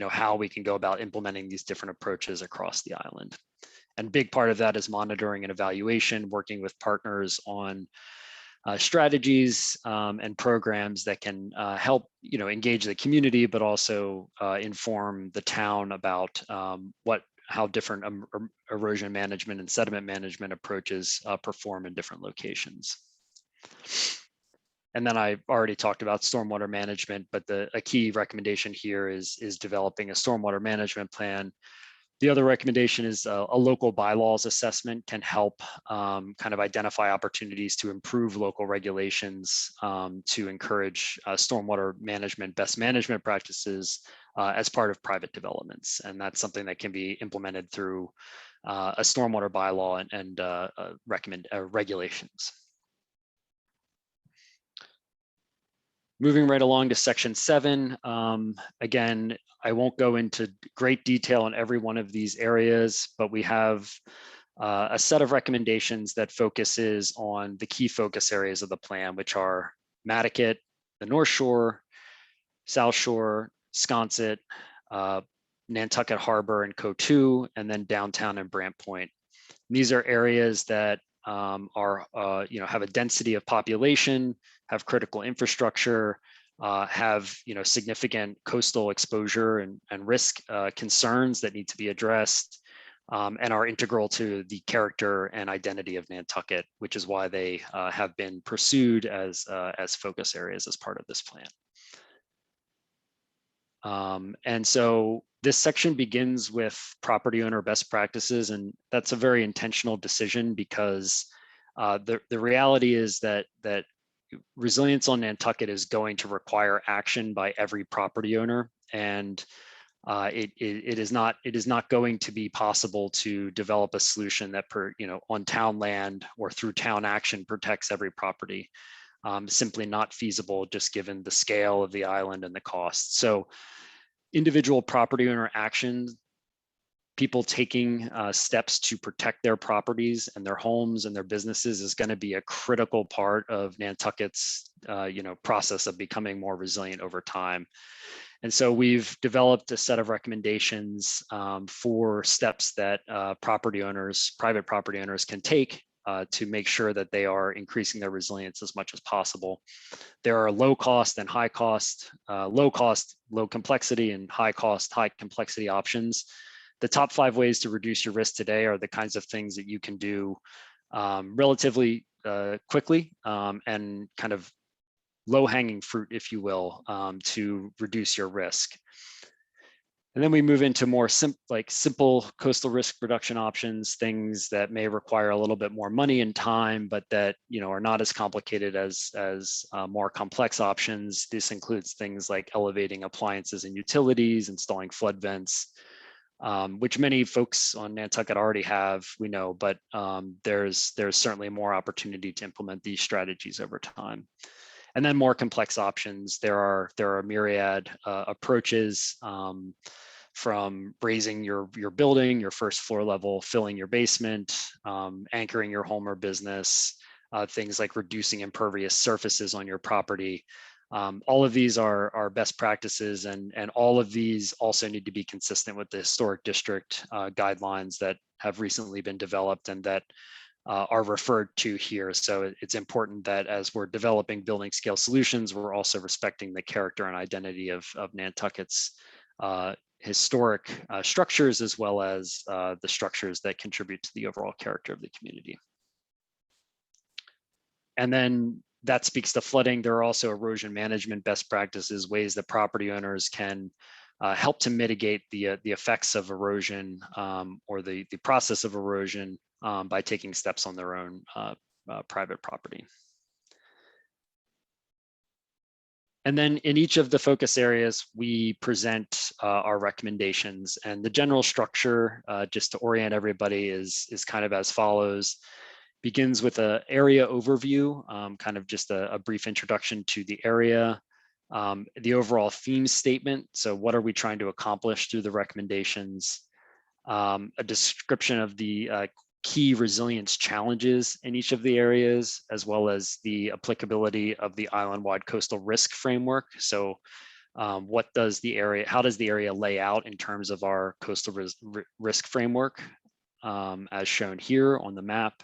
how we can go about implementing these different approaches across the island. And big part of that is monitoring and evaluation, working with partners on strategies and programs that can help engage the community, but also inform the town about how different erosion management and sediment management approaches perform in different locations. And then I already talked about stormwater management, but a key recommendation here is developing a stormwater management plan. The other recommendation is a local bylaws assessment can help kind of identify opportunities to improve local regulations to encourage stormwater management, best management practices as part of private developments. And that's something that can be implemented through a stormwater bylaw and regulations. Moving right along to section 7, again, I won't go into great detail on every one of these areas, but we have a set of recommendations that focuses on the key focus areas of the plan, which are Mattocket, the North Shore, South Shore, Sconset, Nantucket Harbor and Coatue, and then downtown and Brant Point. These are areas that have a density of population, have critical infrastructure, have significant coastal exposure and risk concerns that need to be addressed, and are integral to the character and identity of Nantucket, which is why they have been pursued as focus areas as part of this plan. And so this section begins with property owner best practices, and that's a very intentional decision because the reality is that resilience on Nantucket is going to require action by every property owner, and it is not going to be possible to develop a solution that on town land or through town action protects every property. simply not feasible just given the scale of the island and the cost. So individual property owner actions, people taking steps to protect their properties and their homes and their businesses is going to be a critical part of Nantucket's process of becoming more resilient over time. And so we've developed a set of recommendations for steps that private property owners can take to make sure that they are increasing their resilience as much as possible. There are low cost and high cost, low cost, low complexity, and high cost, high complexity options. The top 5 ways to reduce your risk today are the kinds of things that you can do relatively quickly and kind of low-hanging fruit, if you will, to reduce your risk. And then we move into more simple coastal risk reduction options, things that may require a little bit more money and time, but that are not as complicated as more complex options. This includes things like elevating appliances and utilities, installing flood vents, which many folks on Nantucket already have, we know, but there's certainly more opportunity to implement these strategies over time. And then more complex options. There are a myriad approaches from raising your building, your first floor level, filling your basement, anchoring your home or business, things like reducing impervious surfaces on your property. All of these are best practices, and all of these also need to be consistent with the historic district guidelines that have recently been developed and that are referred to here. So it's important that as we're developing building scale solutions, we're also respecting the character and identity of Nantucket's historic structures, as well as the structures that contribute to the overall character of the community. And then that speaks to flooding. There are also erosion management best practices, ways that property owners can help to mitigate the effects of erosion or the process of erosion by taking steps on their own private property. And then in each of the focus areas, we present our recommendations, and the general structure, just to orient everybody, is kind of as follows. Begins with an area overview, kind of just a brief introduction to the area, the overall theme statement. So what are we trying to accomplish through the recommendations? A description of the key resilience challenges in each of the areas, as well as the applicability of the island-wide coastal risk framework. So how does the area lay out in terms of our coastal risk framework, as shown here on the map,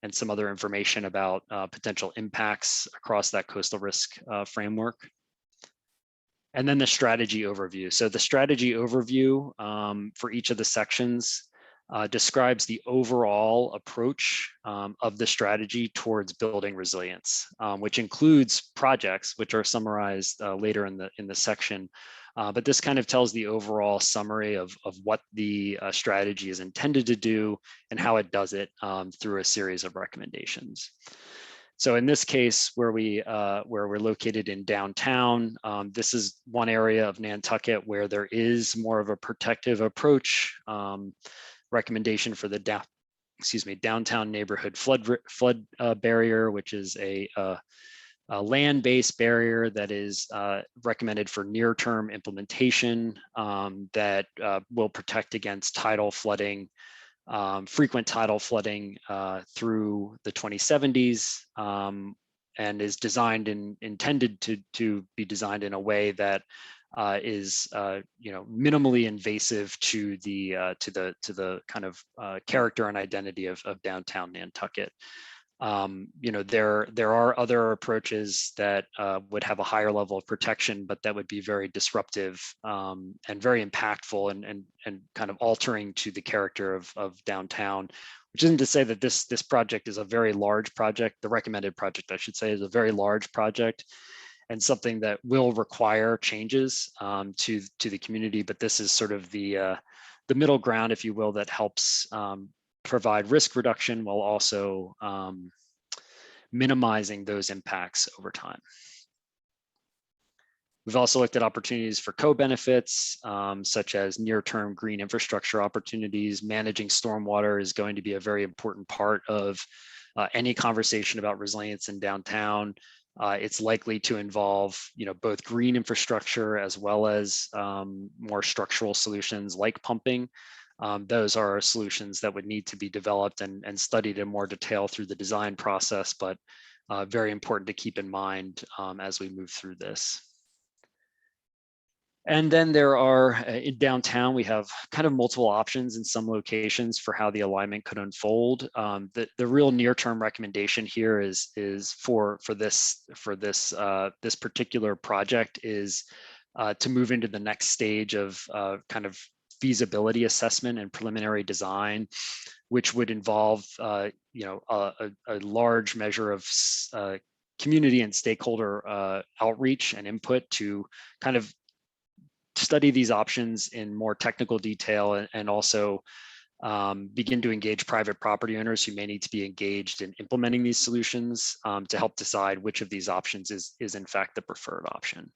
and some other information about potential impacts across that coastal risk framework. And then the strategy overview. So the strategy overview for each of the sections describes the overall approach of the strategy towards building resilience, which includes projects, which are summarized later in the section. But this kind of tells the overall summary of what the strategy is intended to do and how it does it through a series of recommendations. So in this case, where we're located in downtown, this is one area of Nantucket where there is more of a protective approach. Recommendation for the downtown neighborhood flood barrier, which is a land-based barrier that is recommended for near-term implementation that will protect against tidal flooding, frequent tidal flooding through the 2070s, and is designed and intended to be designed in a way that is minimally invasive to the kind of character and identity of downtown Nantucket. There are other approaches that would have a higher level of protection, but that would be very disruptive and very impactful and kind of altering to the character of downtown. Which isn't to say that this project is a very large project. The recommended project, I should say, is a very large project and something that will require changes to the community. But this is sort of the middle ground, if you will, that helps provide risk reduction while also minimizing those impacts over time. We've also looked at opportunities for co-benefits, such as near-term green infrastructure opportunities. Managing stormwater is going to be a very important part of any conversation about resilience in downtown. It's likely to involve, both green infrastructure as well as more structural solutions like pumping. Those are solutions that would need to be developed and studied in more detail through the design process, but very important to keep in mind as we move through this. And then there are, in downtown, we have kind of multiple options in some locations for how the alignment could unfold. The real near-term recommendation here is for this particular project is to move into the next stage of kind of feasibility assessment and preliminary design, which would involve a large measure of community and stakeholder outreach and input to kind of study these options in more technical detail and also begin to engage private property owners who may need to be engaged in implementing these solutions to help decide which of these options is in fact the preferred option.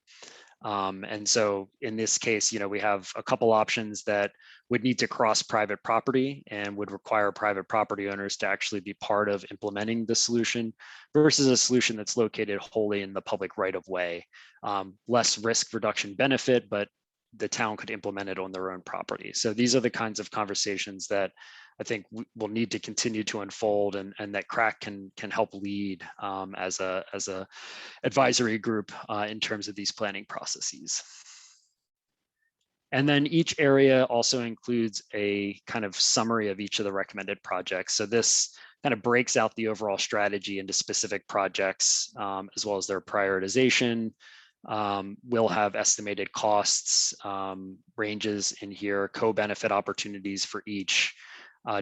And so in this case, we have a couple options that would need to cross private property and would require private property owners to actually be part of implementing the solution versus a solution that's located wholly in the public right of way. Less risk reduction benefit, but the town could implement it on their own property. So these are the kinds of conversations that I think will need to continue to unfold and that CRAC can help lead as a advisory group in terms of these planning processes. And then each area also includes a kind of summary of each of the recommended projects. So this kind of breaks out the overall strategy into specific projects as well as their prioritization. We'll have estimated costs, ranges in here, co-benefit opportunities for each,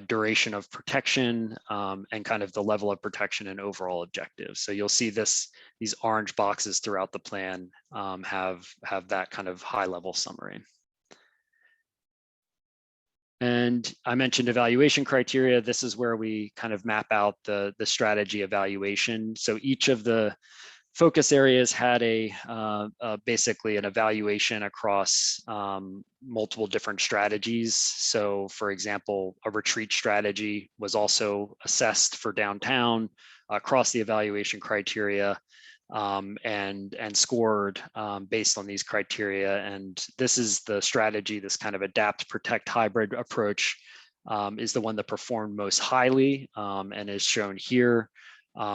duration of protection, and kind of the level of protection and overall objectives. So you'll see these orange boxes throughout the plan have that kind of high level summary. And I mentioned evaluation criteria. This is where we kind of map out the strategy evaluation. So each of the focus areas had basically an evaluation across multiple different strategies. So for example, a retreat strategy was also assessed for downtown across the evaluation criteria and scored based on these criteria. And this is the strategy, this kind of adapt, protect hybrid approach is the one that performed most highly and is shown here.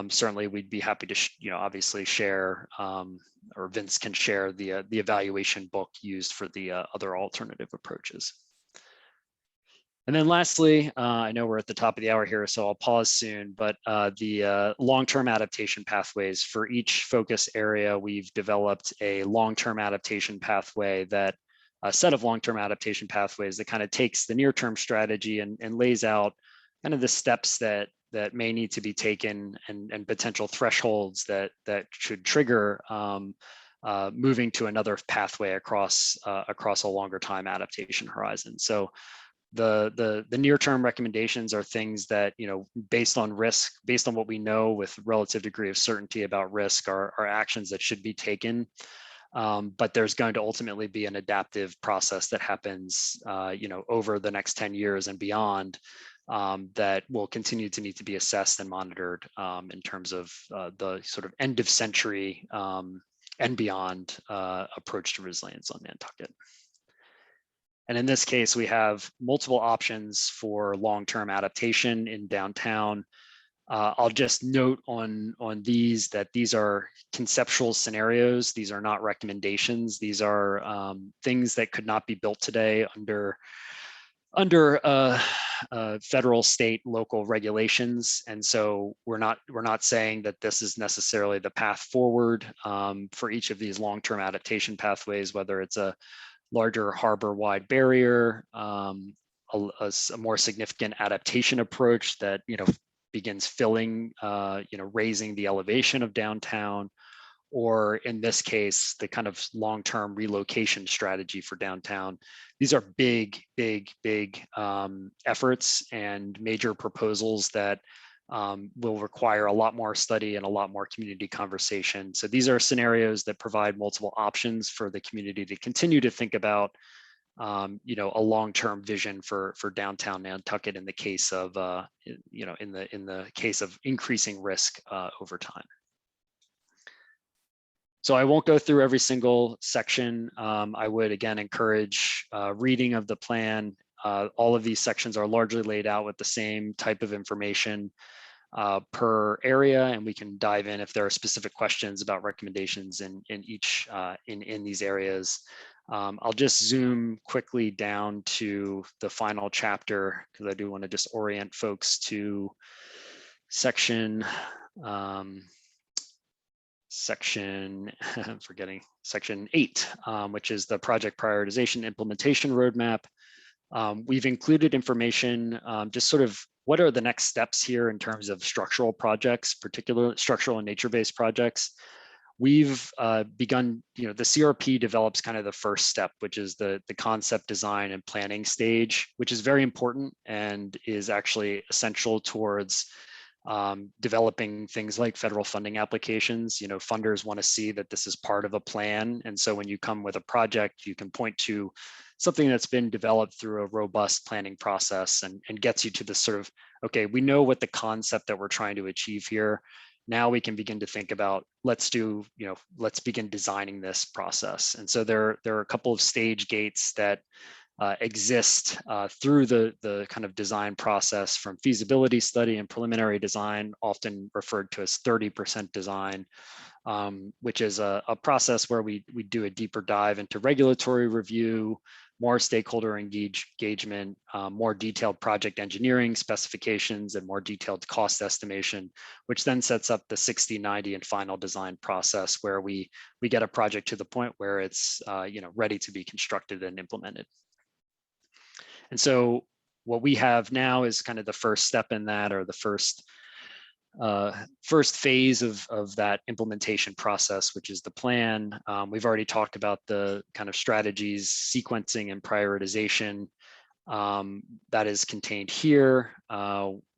Certainly, we'd be happy to, obviously share, or Vince can share the evaluation book used for the other alternative approaches. And then lastly, I know we're at the top of the hour here, so I'll pause soon, but the long-term adaptation pathways for each focus area, we've developed a long-term adaptation pathway that a set of long-term adaptation pathways that kind of takes the near-term strategy and lays out kind of the steps that may need to be taken and potential thresholds that should trigger moving to another pathway across a longer time adaptation horizon. So the near-term recommendations are things that, based on risk, based on what we know with relative degree of certainty about risk, are actions that should be taken. But there's going to ultimately be an adaptive process that happens, over the next 10 years and beyond. That will continue to need to be assessed and monitored in terms of the sort of end of century and beyond approach to resilience on Nantucket. And in this case, we have multiple options for long-term adaptation in downtown. I'll just note on these that these are conceptual scenarios. These are not recommendations. These are things that could not be built today under federal, state, local regulations. And so we're not saying that this is necessarily the path forward for each of these long-term adaptation pathways, whether it's a larger harbor-wide barrier, a more significant adaptation approach that begins filling, raising the elevation of downtown, or in this case, the kind of long-term relocation strategy for downtown. These are big efforts and major proposals that will require a lot more study and a lot more community conversation. So these are scenarios that provide multiple options for the community to continue to think about, a long-term vision for downtown Nantucket in the case of, in the case of increasing risk over time. So I won't go through every single section. I would again encourage reading of the plan. All of these sections are largely laid out with the same type of information per area, and we can dive in if there are specific questions about recommendations in each in these areas. I'll just zoom quickly down to the final chapter because I do want to just orient folks to section I'm forgetting section 8, which is the project prioritization implementation roadmap. We've included information, just sort of what are the next steps here in terms of structural projects, particularly structural and nature-based projects. We've begun, the CRP develops kind of the first step, which is the concept design and planning stage, which is very important and is actually essential towards developing things like federal funding applications. Funders want to see that this is part of a plan. And so when you come with a project, you can point to something that's been developed through a robust planning process and gets you to this sort of, okay, we know what the concept that we're trying to achieve here. Now we can begin to think about, let's begin designing this process. And so there are a couple of stage gates that exist through the kind of design process, from feasibility study and preliminary design, often referred to as 30% design, which is a process where we do a deeper dive into regulatory review, more stakeholder engagement, more detailed project engineering specifications, and more detailed cost estimation, which then sets up the 60, 90, and final design process where we get a project to the point where it's ready to be constructed and implemented. And so what we have now is kind of the first step in that, or the first phase of that implementation process, which is the plan. We've already talked about the kind of strategies, sequencing, and prioritization that is contained here.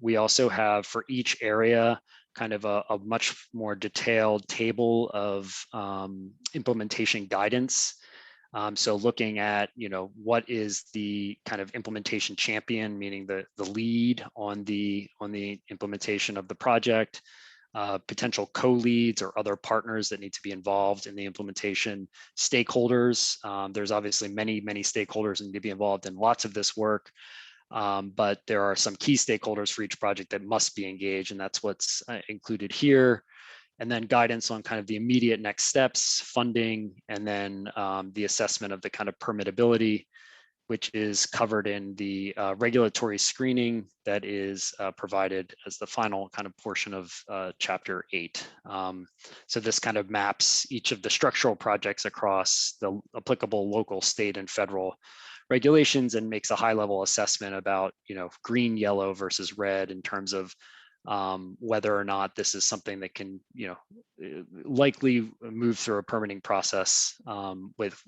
We also have, for each area, kind of a much more detailed table of implementation guidance. So looking at, what is the kind of implementation champion, meaning the lead on the implementation of the project, potential co-leads or other partners that need to be involved in the implementation, stakeholders. There's obviously many stakeholders that need to be involved in lots of this work, but there are some key stakeholders for each project that must be engaged, and that's what's included here. And then guidance on kind of the immediate next steps, funding, and then the assessment of the kind of permittability, which is covered in the regulatory screening that is provided as the final kind of portion of chapter 8. So this kind of maps each of the structural projects across the applicable local, state, and federal regulations and makes a high-level assessment about, green, yellow versus red in terms of whether or not this is something that can, likely move through a permitting process with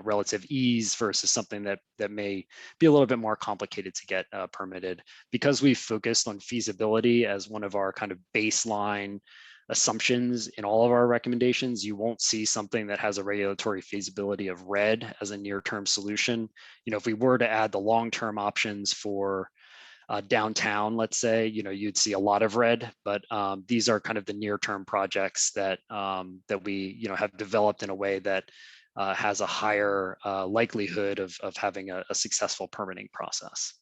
relative ease versus something that may be a little bit more complicated to get permitted. Because we've focused on feasibility as one of our kind of baseline assumptions in all of our recommendations, you won't see something that has a regulatory feasibility of red as a near-term solution. If we were to add the long-term options for downtown, let's say, you'd see a lot of red, but these are kind of the near-term projects that we have developed in a way that has a higher likelihood of having a successful permitting process.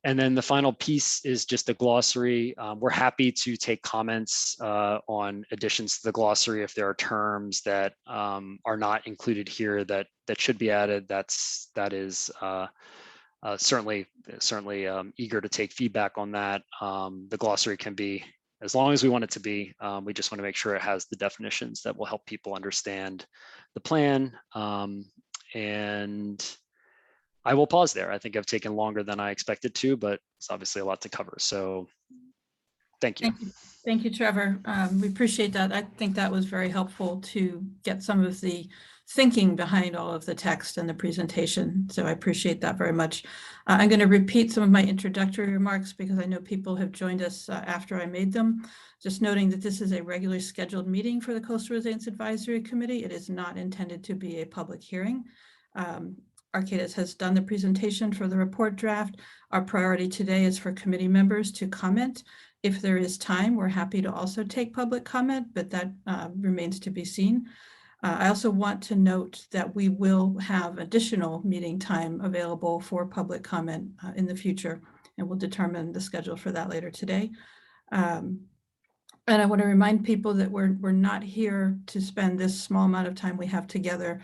And then the final piece is just a glossary. We're happy to take comments on additions to the glossary if there are terms that are not included here that should be added. That is certainly eager to take feedback on that. The glossary can be as long as we want it to be. We just want to make sure it has the definitions that will help people understand the plan. And I will pause there. I think I've taken longer than I expected to, but it's obviously a lot to cover. So thank you. Thank you, Trevor. We appreciate that. I think that was very helpful to get some of the thinking behind all of the text and the presentation. So I appreciate that very much. I'm going to repeat some of my introductory remarks because I know people have joined us after I made them. Just noting that this is a regularly scheduled meeting for the Coastal Resilience Advisory Committee. It is not intended to be a public hearing. Arcadis has done the presentation for the report draft. Our priority today is for committee members to comment If there is time, we're happy to also take public comment, but that remains to be seen. I also want to note that we will have additional meeting time available for public comment in the future, and we'll determine the schedule for that later today. And I want to remind people that we're not here to spend this small amount of time we have together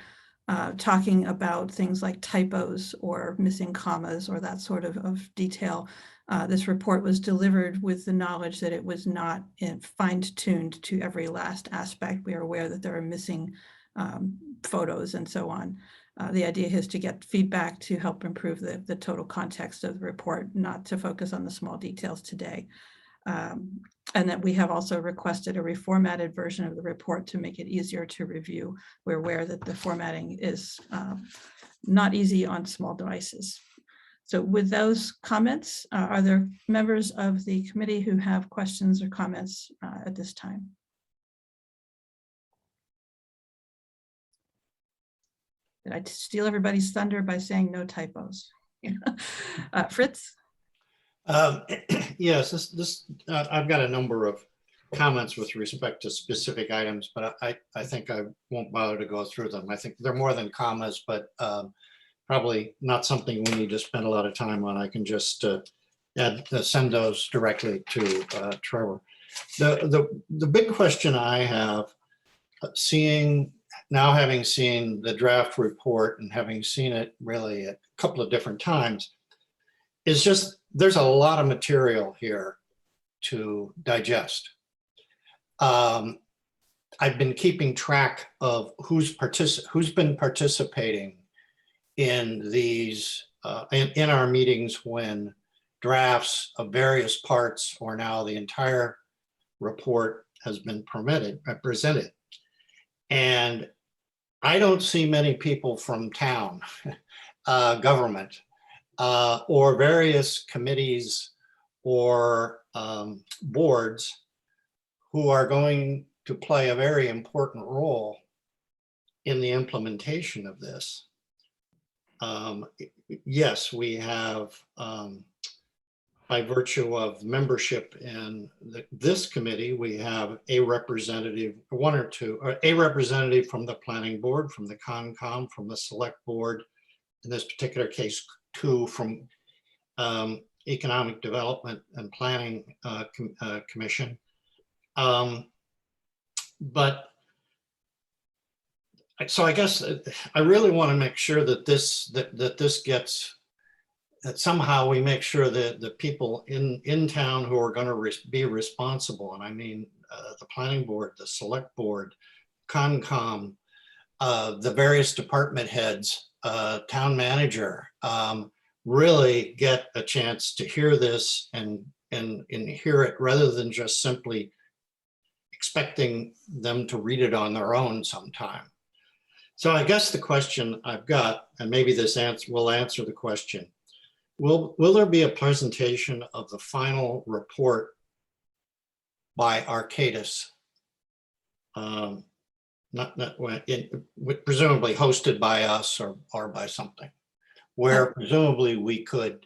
talking about things like typos or missing commas or that sort of detail. This report was delivered with the knowledge that it was not fine-tuned to every last aspect. We are aware that there are missing photos and so on. The idea is to get feedback to help improve the total context of the report, not to focus on the small details today. And that we have also requested a reformatted version of the report to make it easier to review. We're aware that the formatting is not easy on small devices. So with those comments, are there members of the committee who have questions or comments at this time? Did I steal everybody's thunder by saying no typos? Fritz? Yes, I've got a number of comments with respect to specific items, but I think I won't bother to go through them. I think they're more than commas, but probably not something we need to spend a lot of time on. I can just send those directly to Trevor. The big question I have, having seen the draft report and having seen it really a couple of different times, is just there's a lot of material here to digest. I've been keeping track of who's been participating in these in our meetings when drafts of various parts or now the entire report has been presented. And I don't see many people from town government or various committees or boards who are going to play a very important role in the implementation of this. Yes, we have, by virtue of membership in this committee, we have a representative, one or two, or a representative from the planning board, from the CONCOM, from the select board, in this particular case, 2 from Economic Development and Planning Commission. So I guess I really want to make sure that this gets, that somehow we make sure that the people in town who are going to be responsible, and I mean the planning board, the select board, CONCOM, the various department heads, town manager, really get a chance to hear this and hear it rather than just simply expecting them to read it on their own sometime. So I guess the question I've got, and maybe this will answer the question, will there be a presentation of the final report by Arcadis? Presumably hosted by us or by something, where presumably we could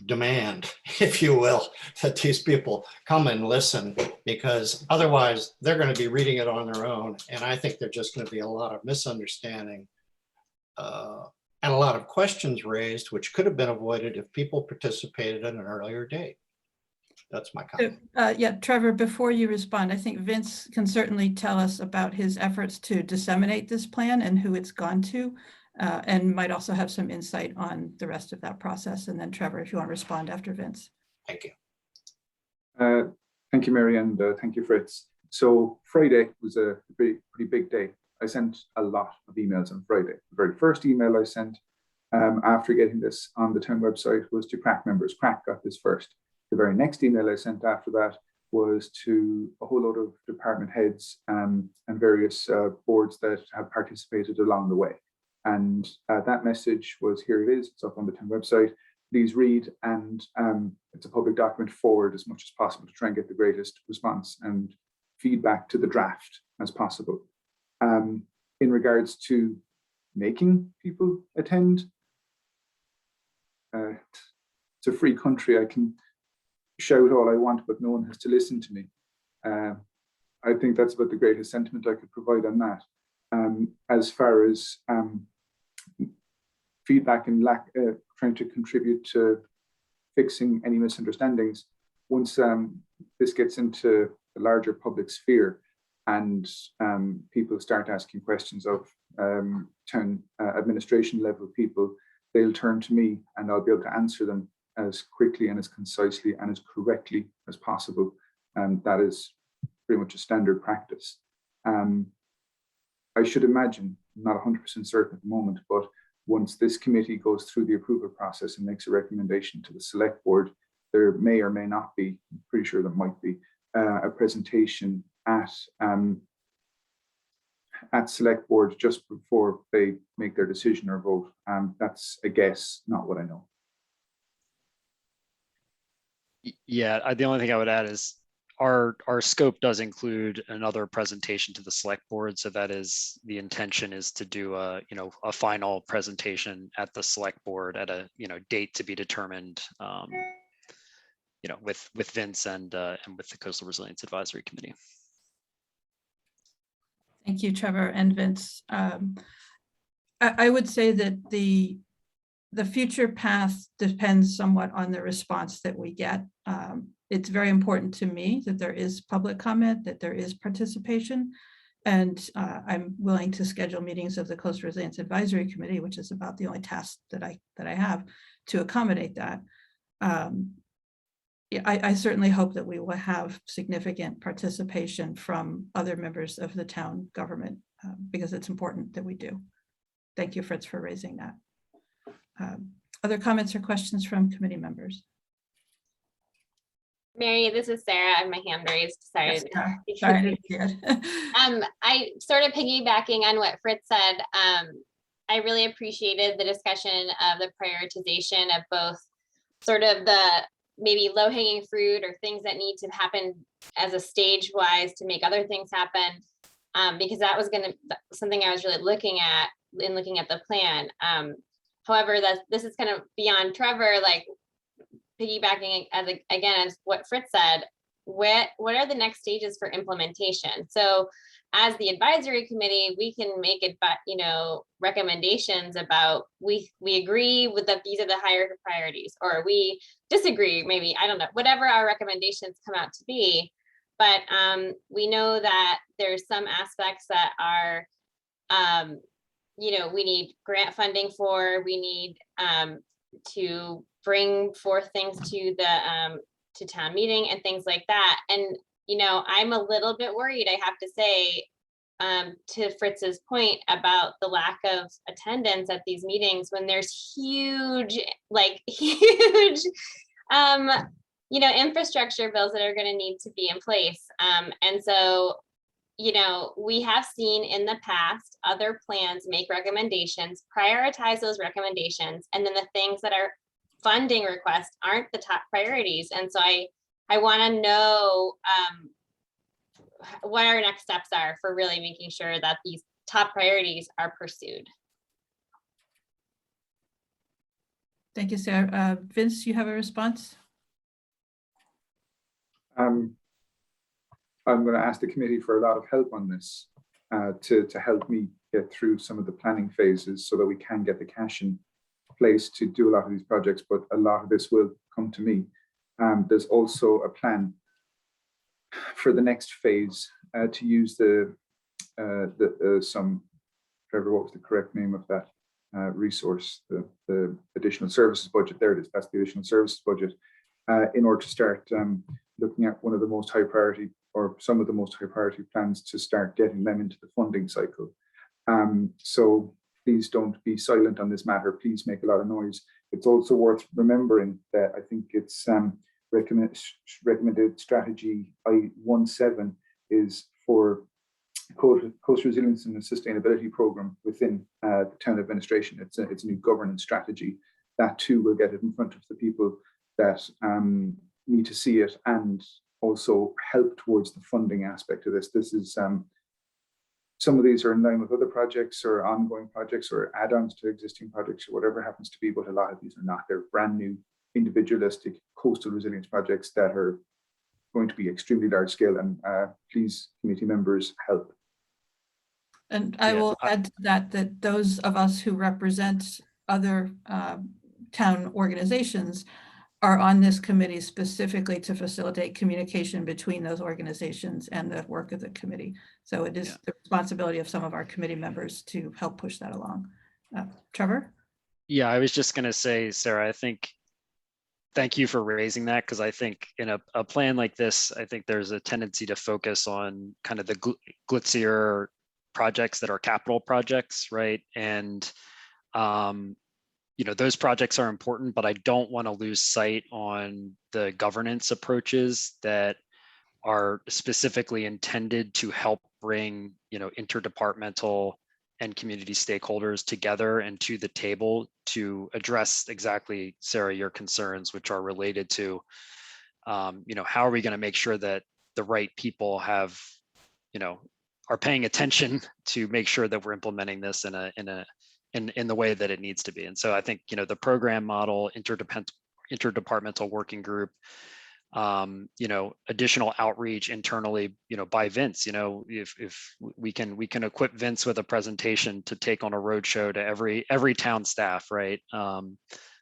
demand, if you will, that these people come and listen, because otherwise they're going to be reading it on their own. And I think there's just going to be a lot of misunderstanding and a lot of questions raised, which could have been avoided if people participated at an earlier date. That's my comment. Yeah, Trevor, before you respond, I think Vince can certainly tell us about his efforts to disseminate this plan and who it's gone to. And might also have some insight on the rest of that process. And then Trevor, if you want to respond after Vince. Thank you. Thank you, Mary, and thank you, Fritz. So Friday was a pretty big day. I sent a lot of emails on Friday. The very first email I sent after getting this on the town website was to CRAC members. CRAC got this first. The very next email I sent after that was to a whole load of department heads and various boards that have participated along the way. And that message was, here it is, it's up on the town website. Please read, and it's a public document, forward as much as possible to try and get the greatest response and feedback to the draft as possible. In regards to making people attend, it's a free country. I can shout all I want, but no one has to listen to me. I think that's about the greatest sentiment I could provide on that. As far as feedback and trying to contribute to fixing any misunderstandings, once this gets into the larger public sphere and people start asking questions of town administration level people, they'll turn to me and I'll be able to answer them as quickly and as concisely and as correctly as possible. And that is pretty much a standard practice. I should imagine, I'm not 100% certain at the moment, but once this committee goes through the approval process and makes a recommendation to the select board, there may or may not be, I'm pretty sure there might be, a presentation at select board just before they make their decision or vote. That's a guess, not what I know. Yeah, the only thing I would add is our scope does include another presentation to the select board. So that is the intention, is to do a final presentation at the select board at a date to be determined. With Vince and with the Coastal Resilience Advisory Committee. Thank you, Trevor and Vince. I would say that the future path depends somewhat on the response that we get. It's very important to me that there is public comment, that there is participation, and I'm willing to schedule meetings of the Coastal Resilience Advisory Committee, which is about the only task that I have to accommodate that. I certainly hope that we will have significant participation from other members of the town government because it's important that we do. Thank you, Fritz, for raising that. Other comments or questions from committee members? Mary, this is Sarah. I have my hand raised. Sorry. Yes, sorry, I didn't see it. I sort of piggybacking on what Fritz said. I really appreciated the discussion of the prioritization of both sort of the maybe low-hanging fruit or things that need to happen as a stage wise to make other things happen, because that was something I was really looking at in looking at the plan. However, this is kind of beyond Trevor, like piggybacking as what Fritz said, what are the next stages for implementation? So as the advisory committee, we can make it, recommendations about, we agree with that these are the higher priorities, or we disagree, maybe, I don't know, whatever our recommendations come out to be. But we know that there's some aspects that are, we need grant funding for, we need to bring forth things to the to town meeting and things like that. And I'm a little bit worried, I have to say, to Fritz's point about the lack of attendance at these meetings when there's huge infrastructure bills that are going to need to be in place. And so, we have seen in the past other plans make recommendations, prioritize those recommendations, and then the things that are funding requests aren't the top priorities. And so I want to know what our next steps are for really making sure that these top priorities are pursued. Thank you, Sarah. Vince, you have a response? I'm going to ask the committee for a lot of help on this to help me get through some of the planning phases so that we can get the cash in place to do a lot of these projects, but a lot of this will come to me. There's also a plan for the next phase to use Trevor, what was the correct name of that resource, the additional services budget, there it is, that's the additional services budget, in order to start looking at one of the most high priority, or some of the most high priority plans, to start getting them into the funding cycle. So please don't be silent on this matter. Please make a lot of noise. It's also worth remembering that I think it's recommended strategy I-17 is for coastal resilience and the sustainability program within the town administration. It's a new governance strategy. That too will get it in front of the people that need to see it and also help towards the funding aspect of this. This is some of these are in line with other projects or ongoing projects or add-ons to existing projects or whatever it happens to be, but a lot of these are not. They're brand new, individualistic, coastal resilience projects that are going to be extremely large scale, and please, committee members, help. And I Yeah, will add to that those of us who represent other town organizations are on this committee specifically to facilitate communication between those organizations and the work of the committee. So it is the responsibility of some of our committee members to help push that along. Trevor? Yeah, I was just going to say, Sarah, I think, thank you for raising that, because I think in a plan like this, I think there's a tendency to focus on kind of the glitzier projects that are capital projects, right? And those projects are important, but I don't want to lose sight on the governance approaches that are specifically intended to help bring, interdepartmental and community stakeholders together and to the table to address exactly, Sarah, your concerns, which are related to, how are we going to make sure that the right people have, are paying attention to make sure that we're implementing this in the way that it needs to be. And so I think, the program model, interdepartmental working group, additional outreach internally, by Vince, if we can equip Vince with a presentation to take on a roadshow to every town staff, right?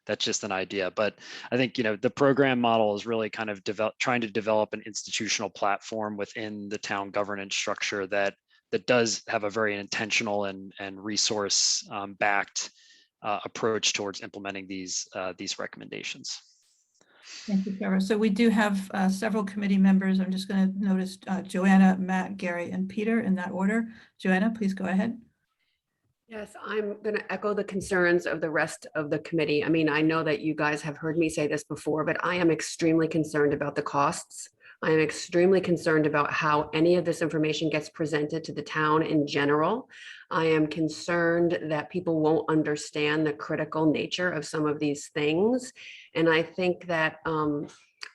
That's just an idea. But I think, the program model is really kind of trying to develop an institutional platform within the town governance structure that does have a very intentional and resource backed approach towards implementing these recommendations. Thank you, Trevor. So we do have several committee members. I'm just going to notice Joanna, Matt, Gary, and Peter in that order. Joanna, please go ahead. Yes, I'm going to echo the concerns of the rest of the committee. I mean, I know that you guys have heard me say this before, but I am extremely concerned about the costs. I am extremely concerned about how any of this information gets presented to the town in general. I am concerned that people won't understand the critical nature of some of these things. And I think that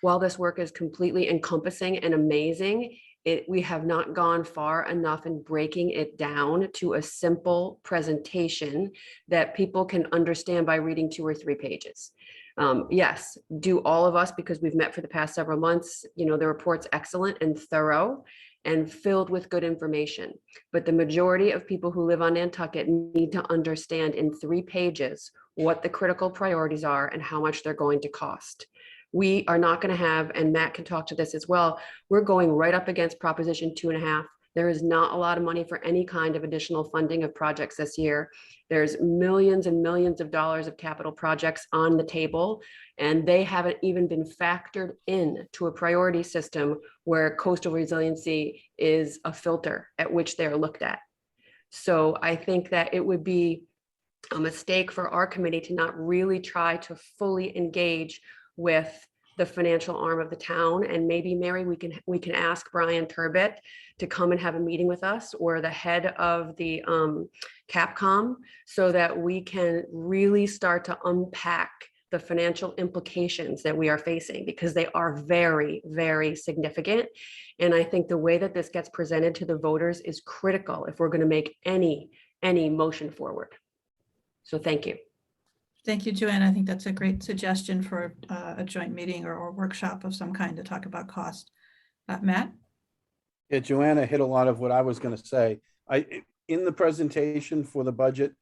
while this work is completely encompassing and amazing, we have not gone far enough in breaking it down to a simple presentation that people can understand by reading 2 or 3 pages. Yes, do all of us, because we've met for the past several months, the report's excellent and thorough and filled with good information. But the majority of people who live on Nantucket need to understand in 3 pages what the critical priorities are and how much they're going to cost. We are not going to have, and Matt can talk to this as well, we're going right up against Proposition 2.5. There is not a lot of money for any kind of additional funding of projects this year. There's millions and millions of dollars of capital projects on the table, and they haven't even been factored in to a priority system where coastal resiliency is a filter at which they're looked at. So I think that it would be a mistake for our committee to not really try to fully engage with the financial arm of the town. And maybe, Mary, we can ask Brian Turbett to come and have a meeting with us, or the head of the Capcom, so that we can really start to unpack the financial implications that we are facing, because they are very, very significant. And I think the way that this gets presented to the voters is critical if we're going to make any motion forward. So thank you. Thank you, Joanna. I think that's a great suggestion for a joint meeting or workshop of some kind to talk about cost. Matt? Yeah, Joanna hit a lot of what I was going to say. In the presentation for the budget,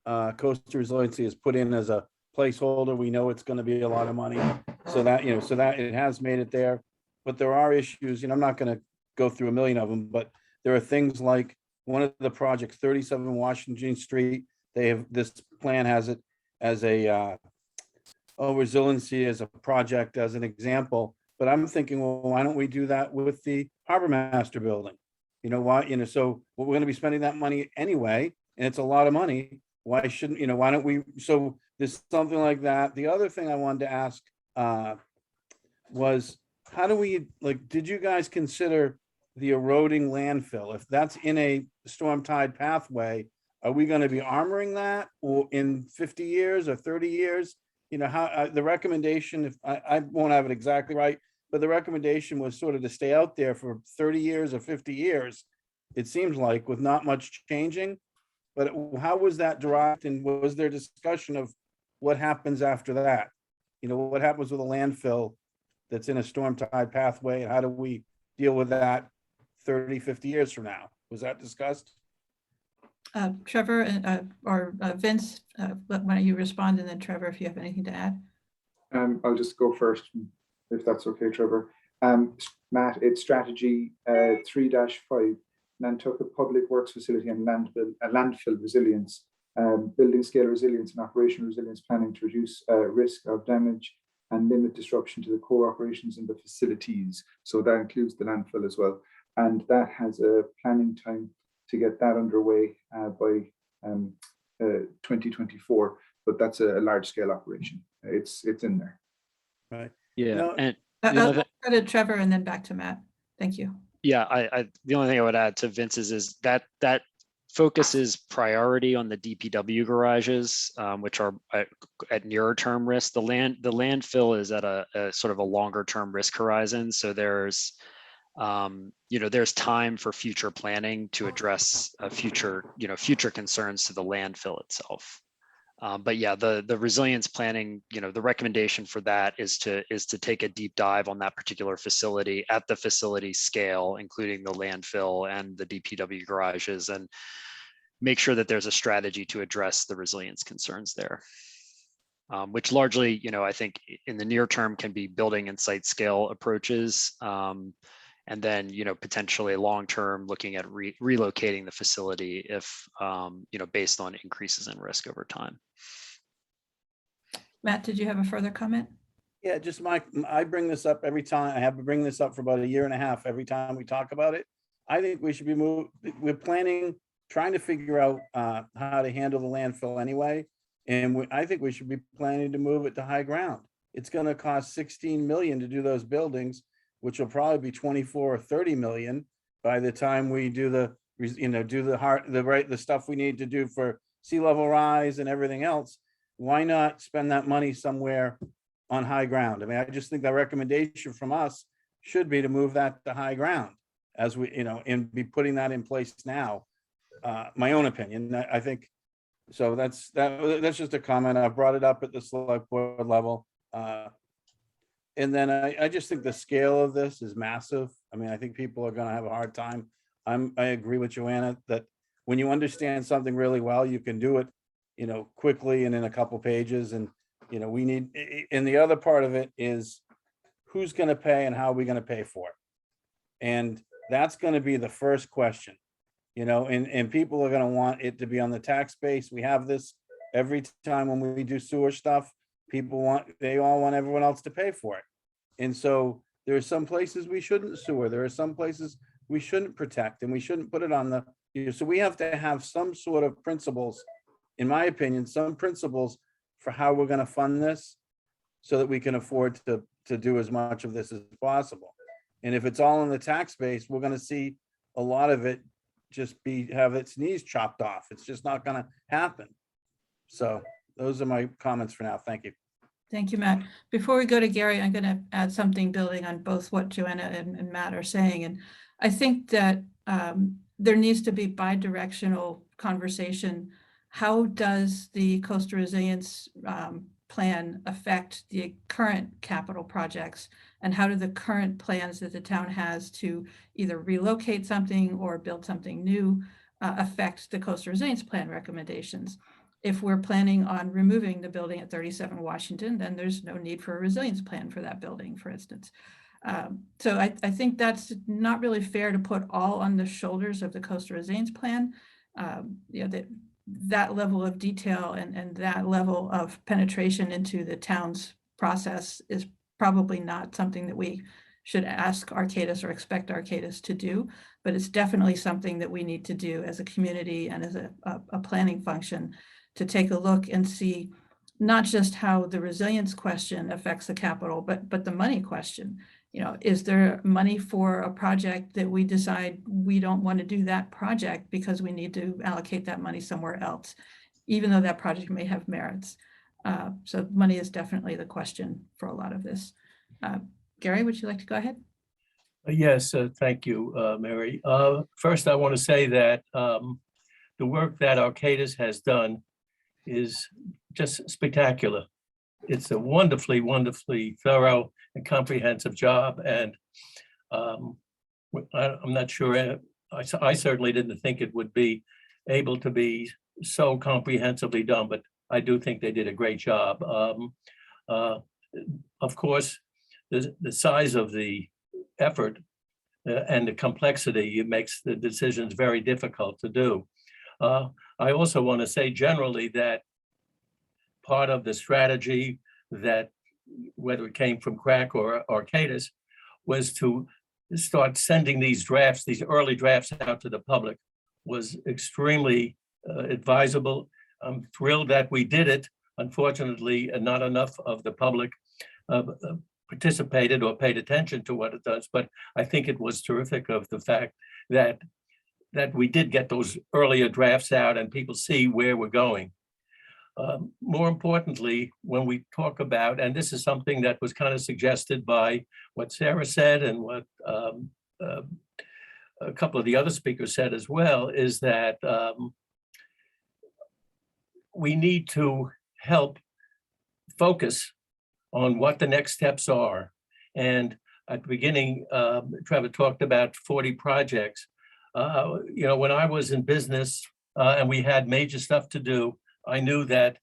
coastal resiliency is put in as a placeholder. We know it's going to be a lot of money, so that it has made it there. But there are issues, I'm not going to go through a million of them, but there are things like one of the projects, 37 Washington Street. This plan has it as a resiliency as a project, as an example. But I'm thinking, well, why don't we do that with the Harbor Master building? So we're going to be spending that money anyway, and it's a lot of money. Why shouldn't, why don't we? So there's something like that. The other thing I wanted to ask was, how do we, did you guys consider the eroding landfill? If that's in a storm tide pathway, are we going to be armoring that, or in 50 years or 30 years? How the recommendation, if I won't have it exactly right, but the recommendation was sort of to stay out there for 30 years or 50 years, it seems like, with not much changing. But how was that derived, and was there discussion of what happens after that? What happens with a landfill that's in a storm tide pathway, and how do we deal with that 30, 50 years from now? Was that discussed? Trevor or Vince, why don't you respond, and then Trevor, if you have anything to add. I'll just go first, if that's okay, Trevor. Matt, it's strategy 3-5, Nantucket Public Works Facility and landfill resilience, building scale resilience and operational resilience planning to reduce risk of damage and limit disruption to the core operations in the facilities. So that includes the landfill as well. And that has a planning time to get that underway by 2024, but that's a large scale operation. It's in there. Right. Yeah. No, And I'll go to Trevor and then back to Matt. Thank you. yeah, I the only thing I would add to Vince's is that focuses priority on the DPW garages, which are at nearer term risk. The landfill is at a sort of a longer term risk horizon. So there's there's time for future planning to address future concerns to the landfill itself. But yeah, the resilience planning, the recommendation for that is to take a deep dive on that particular facility at the facility scale, including the landfill and the DPW garages, and make sure that there's a strategy to address the resilience concerns there. Which largely, I think in the near term can be building and site scale approaches. And then, potentially long term looking at relocating the facility if, based on increases in risk over time. Matt, did you have a further comment? Yeah, just I bring this up every time. I have been bringing this up for about a year and a half every time we talk about it. I think we should be we're trying to figure out how to handle the landfill anyway. And I think we should be planning to move it to high ground. It's going to cost 16 million to do those buildings, which will probably be 24 or 30 million by the time we do the stuff we need to do for sea level rise and everything else. Why not spend that money somewhere on high ground? I mean, I just think the recommendation from us should be to move that to high ground as we, and be putting that in place now. My own opinion, I think. So that's just a comment. I brought it up at the select board level. And then I just think the scale of this is massive. I mean, I think people are going to have a hard time. I agree with Joanna that when you understand something really well, you can do it, quickly and in a couple pages. And, we need, and the other part of it is who's going to pay and how are we going to pay for it? And that's going to be the first question, and people are going to want it to be on the tax base. We have this every time when we do sewer stuff. They all want everyone else to pay for it. And so there are some places we shouldn't sewer. There are some places we shouldn't protect, and we shouldn't put it on the, so we have to have some sort of principles, in my opinion, some principles for how we're going to fund this so that we can afford to do as much of this as possible. And if it's all in the tax base, we're going to see a lot of it just have its knees chopped off. It's just not going to happen. So those are my comments for now. Thank you. Thank you, Matt. Before we go to Gary, I'm going to add something building on both what Joanna and Matt are saying. And I think that there needs to be bi-directional conversation. How does the coastal resilience plan affect the current capital projects? And how do the current plans that the town has to either relocate something or build something new affect the coastal resilience plan recommendations? If we're planning on removing the building at 37 Washington, then there's no need for a resilience plan for that building, for instance. So I think that's not really fair to put all on the shoulders of the coastal resilience plan. That level of detail and that level of penetration into the town's process is probably not something that we should ask Arcadis or expect Arcadis to do, but it's definitely something that we need to do as a community and as a planning function, to take a look and see not just how the resilience question affects the capital, but the money question. Is there money for a project that we decide we don't want to do that project because we need to allocate that money somewhere else, even though that project may have merits? So money is definitely the question for a lot of this. Gary, would you like to go ahead? Yes, thank you, Mary. First, I want to say that the work that Arcadis has done is just spectacular. it's a wonderfully, wonderfully thorough and comprehensive job. And I'm not sure, I certainly didn't think it would be able to be so comprehensively done, but I do think they did a great job. Of course, the size of the effort and the complexity, it makes the decisions very difficult to do. I also want to say generally that part of the strategy that, whether it came from CRAC or Arcadis, was to start sending these drafts, these early drafts out to the public, was extremely advisable. I'm thrilled that we did it. Unfortunately, not enough of the public participated or paid attention to what it does, but I think it was terrific of the fact that we did get those earlier drafts out and people see where we're going. More importantly, when we talk about, and this is something that was kind of suggested by what Sarah said and what a couple of the other speakers said as well, is that we need to help focus on what the next steps are. And at the beginning, Trevor talked about 40 projects. When I was in business and we had major stuff to do, I knew that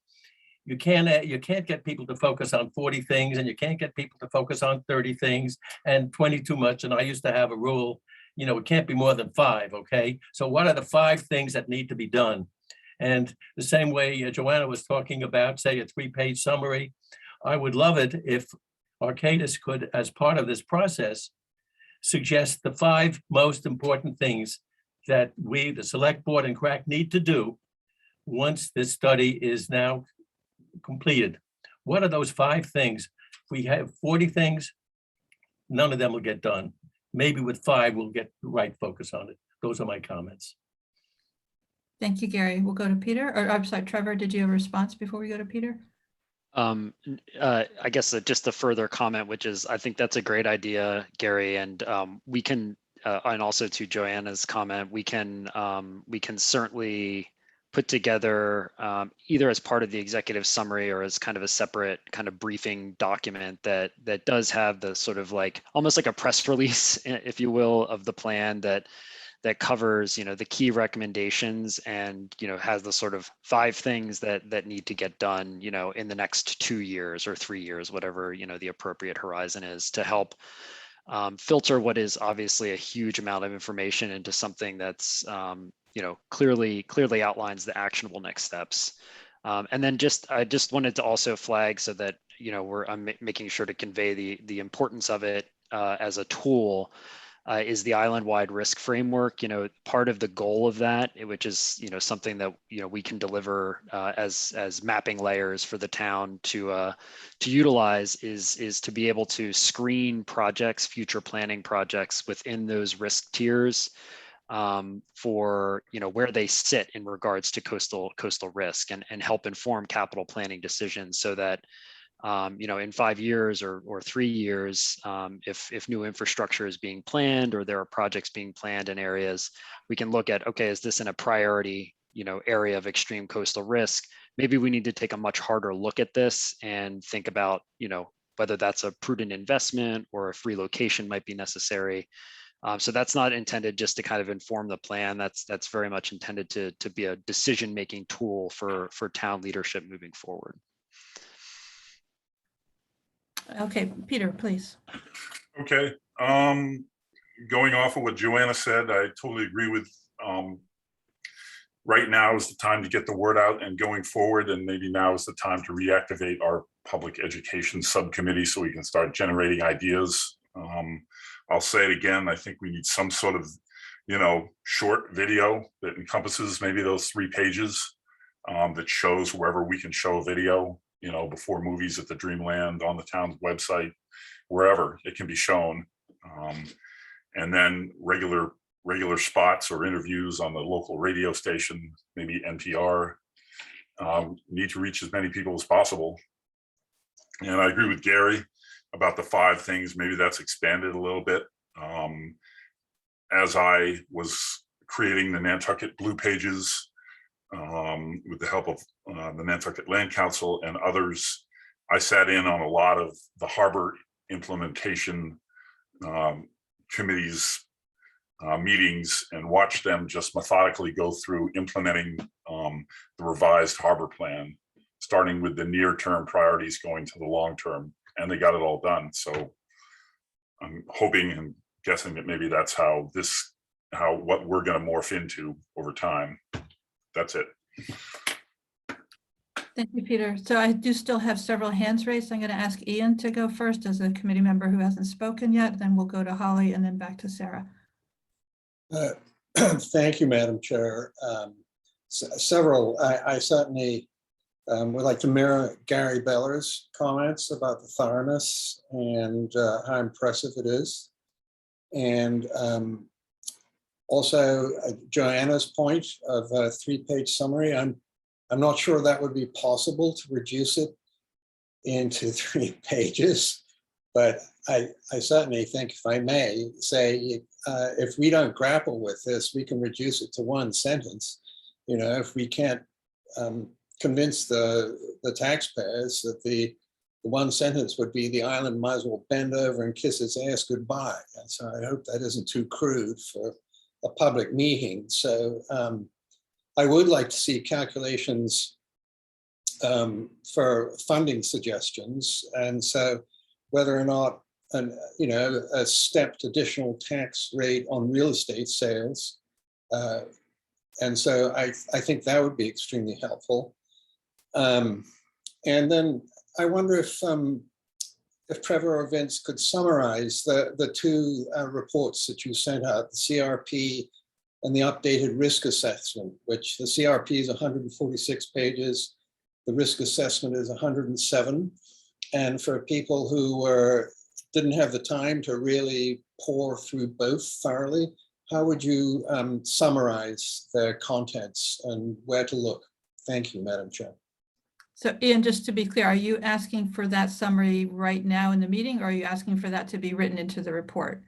you can't get people to focus on 40 things, and you can't get people to focus on 30 things, and 20 too much. And I used to have a rule, it can't be more than 5, okay? So what are the 5 things that need to be done? And the same way Joanna was talking about, say, a 3-page summary, I would love it if Arcadis could, as part of this process, suggest the 5 most important things that we, the select board and CRAC, need to do once this study is now completed. What are those 5 things? If we have 40 things, none of them will get done. Maybe with 5, we'll get the right focus on it. Those are my comments. Thank you, Gary. We'll go to Peter, or I'm sorry, Trevor, did you have a response before we go to Peter? I guess just a further comment, which is, I think that's a great idea, Gary, and we can, and also to Joanna's comment, we can certainly put together either as part of the executive summary or as kind of a separate kind of briefing document that does have the sort of like almost like a press release, if you will, of the plan that covers, the key recommendations and, has the sort of 5 things that need to get done, in the next 2 years or 3 years, whatever, the appropriate horizon is, to help filter what is obviously a huge amount of information into something that's, clearly outlines the actionable next steps. And then I just wanted to also flag so that, I'm making sure to convey the importance of it as a tool. Is the island-wide risk framework. Part of the goal of that, which is something that we can deliver as mapping layers for the town to utilize, is to be able to screen projects, future planning projects within those risk tiers for where they sit in regards to coastal risk, and help inform capital planning decisions so that in 5 years or 3 years, if new infrastructure is being planned or there are projects being planned in areas, we can look at, okay, is this in a priority, area of extreme coastal risk? Maybe we need to take a much harder look at this and think about, whether that's a prudent investment or if relocation might be necessary. So that's not intended just to kind of inform the plan. That's very much intended to be a decision-making tool for town leadership moving forward. Okay, Peter, please. Okay, going off of what Joanna said, I totally agree with, right now is the time to get the word out and going forward, and maybe now is the time to reactivate our public education subcommittee so we can start generating ideas. I'll say it again, I think we need some sort of, short video that encompasses maybe those 3 pages that shows wherever we can show video, before movies at the Dreamland, on the town's website, wherever it can be shown. And then regular spots or interviews on the local radio station, maybe NPR, need to reach as many people as possible. And I agree with Gary about the 5 things, maybe that's expanded a little bit. As I was creating the Nantucket Blue Pages, with the help of the Nantucket Land Council and others, I sat in on a lot of the harbor implementation committees meetings and watched them just methodically go through implementing the revised harbor plan, starting with the near-term priorities going to the long-term, and they got it all done. So I'm hoping and guessing that maybe that's how what we're going to morph into over time. That's it. Thank you, Peter. So I do still have several hands raised. I'm going to ask Ian to go first as a committee member who hasn't spoken yet. Then we'll go to Holly and then back to Sarah. Thank you, Madam Chair. I certainly would like to mirror Gary Beller's comments about the thoroughness and how impressive it is. And also Joanna's point of a 3-page summary. I'm not sure that would be possible to reduce it into 3 pages, but I certainly think, if I may say, if we don't grapple with this, we can reduce it to 1 sentence. You know, if we can't convince the taxpayers that the 1 sentence would be the island might as well bend over and kiss its ass goodbye. And so I hope that isn't too crude for a public meeting. So I would like to see calculations for funding suggestions. And so whether or not a stepped additional tax rate on real estate sales. And so I think that would be extremely helpful. And then I wonder if Trevor or Vince could summarize the 2 reports that you sent out, the CRP and the updated risk assessment, which the CRP is 146 pages. The risk assessment is 107. And for people who didn't have the time to really pour through both thoroughly, how would you summarize their contents and where to look? Thank you, Madam Chair. So Ian, just to be clear, are you asking for that summary right now in the meeting, or are you asking for that to be written into the report?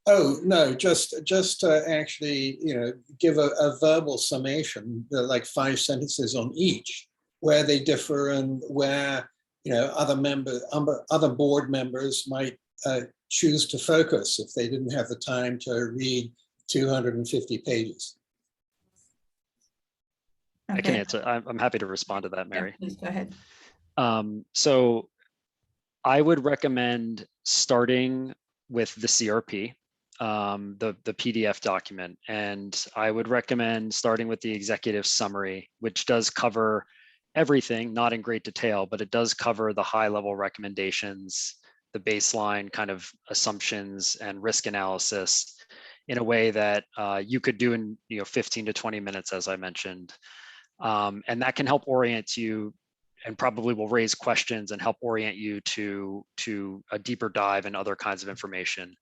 Oh, no, just to actually, give a verbal summation, like 5 sentences on each, where they differ and where, other board members might choose to focus if they didn't have the time to read 250 pages. Okay. I can answer. I'm happy to respond to that, Mary. Yeah, please go ahead. So I would recommend starting with the CRP, the PDF document, and I would recommend starting with the executive summary, which does cover everything, not in great detail, but it does cover the high-level recommendations, the baseline kind of assumptions and risk analysis in a way that you could do in 15 to 20 minutes, as I mentioned. And that can help orient you and probably will raise questions and help orient you to a deeper dive and other kinds of information.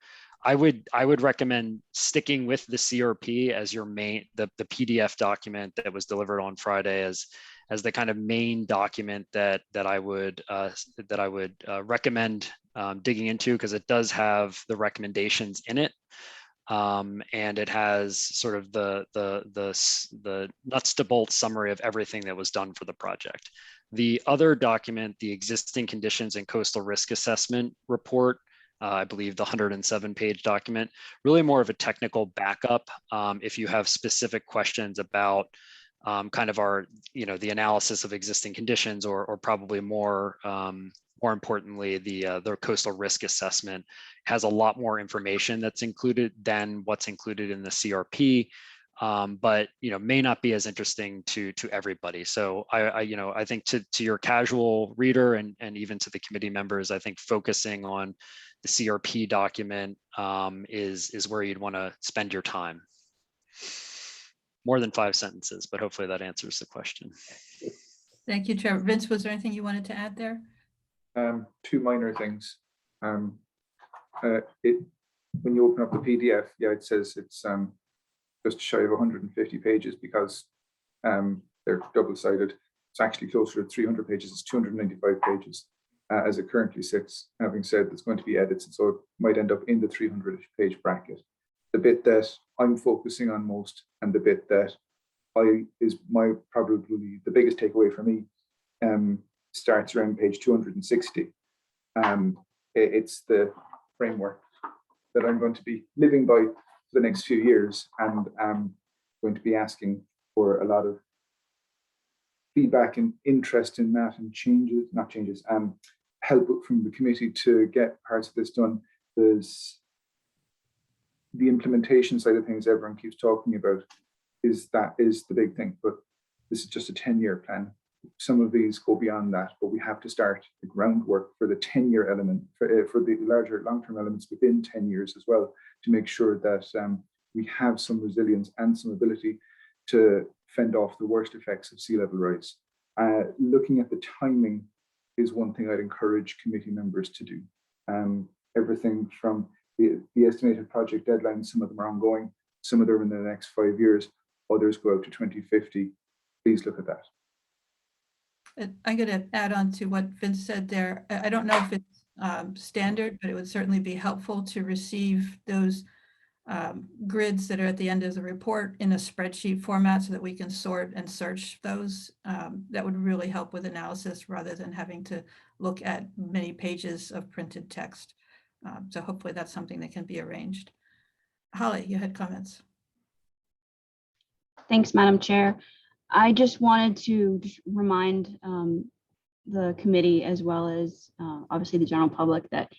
I would recommend sticking with the CRP as your main, the PDF document that was delivered on Friday as the kind of main document that I would recommend digging into, because it does have the recommendations in it. And it has sort of the nuts to bolts summary of everything that was done for the project. The other document, the existing conditions and coastal risk assessment report, I believe the 107-page document, really more of a technical backup. If you have specific questions about kind of our, the analysis of existing conditions, or probably more importantly, the coastal risk assessment has a lot more information that's included than what's included in the CRP, but may not be as interesting to everybody. So I think to your casual reader and even to the committee members, I think focusing on the CRP document is where you'd want to spend your time. More than 5 sentences, but hopefully that answers the question. Thank you, Trevor. Vince, was there anything you wanted to add there? 2 minor things. When you open up the PDF, it says it's just shy of 150 pages because they're double-sided. It's actually closer to 300 pages. It's 295 pages as it currently sits. Having said there's going to be edits, and so it might end up in the 300-page bracket. The bit that I'm focusing on most, and the bit that is probably the biggest takeaway for me, starts around page 260. It's the framework that I'm going to be living by for the next few years, and I'm going to be asking for a lot of feedback and interest in that, and help from the committee to get parts of this done. There's the implementation side of things everyone keeps talking about is the big thing, but this is just a 10-year plan. Some of these go beyond that, but we have to start the groundwork for the 10-year element, for the larger long-term elements within 10 years as well, to make sure that we have some resilience and some ability to fend off the worst effects of sea level rise. Looking at the timing is one thing I'd encourage committee members to do. Everything from the estimated project deadlines, some of them are ongoing, some of them are in the next 5 years, others go out to 2050. Please look at that. I'm going to add on to what Vince said there. I don't know if it's standard, but it would certainly be helpful to receive those grids that are at the end of the report in a spreadsheet format so that we can sort and search those. That would really help with analysis rather than having to look at many pages of printed text. So hopefully that's something that can be arranged. Holly, you had comments. Thanks, Madam Chair. I just wanted to remind the committee, as well as obviously the general public, that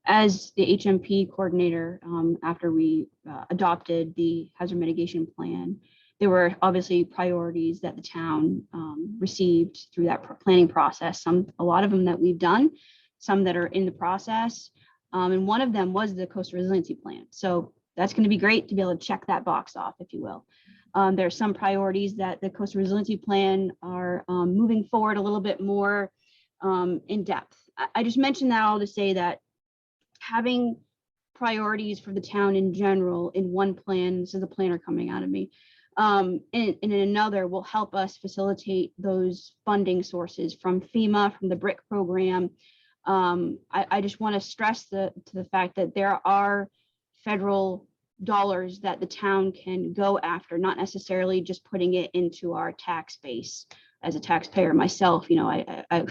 as the HMP coordinator, after we adopted the hazard mitigation plan, there were obviously priorities that the town received through that planning process. A lot of them that we've done, some that are in the process, and one of them was the coastal resiliency plan. So that's going to be great to be able to check that box off, if you will. There are some priorities that the coastal resiliency plan are moving forward a little bit more in depth. I just mentioned that all to say that having priorities for the town in general in one plan, this is a planner coming out of me, and in another will help us facilitate those funding sources from FEMA, from the BRIC program. I just want to stress to the fact that there are federal dollars that the town can go after, not necessarily just putting it into our tax base. As a taxpayer myself, I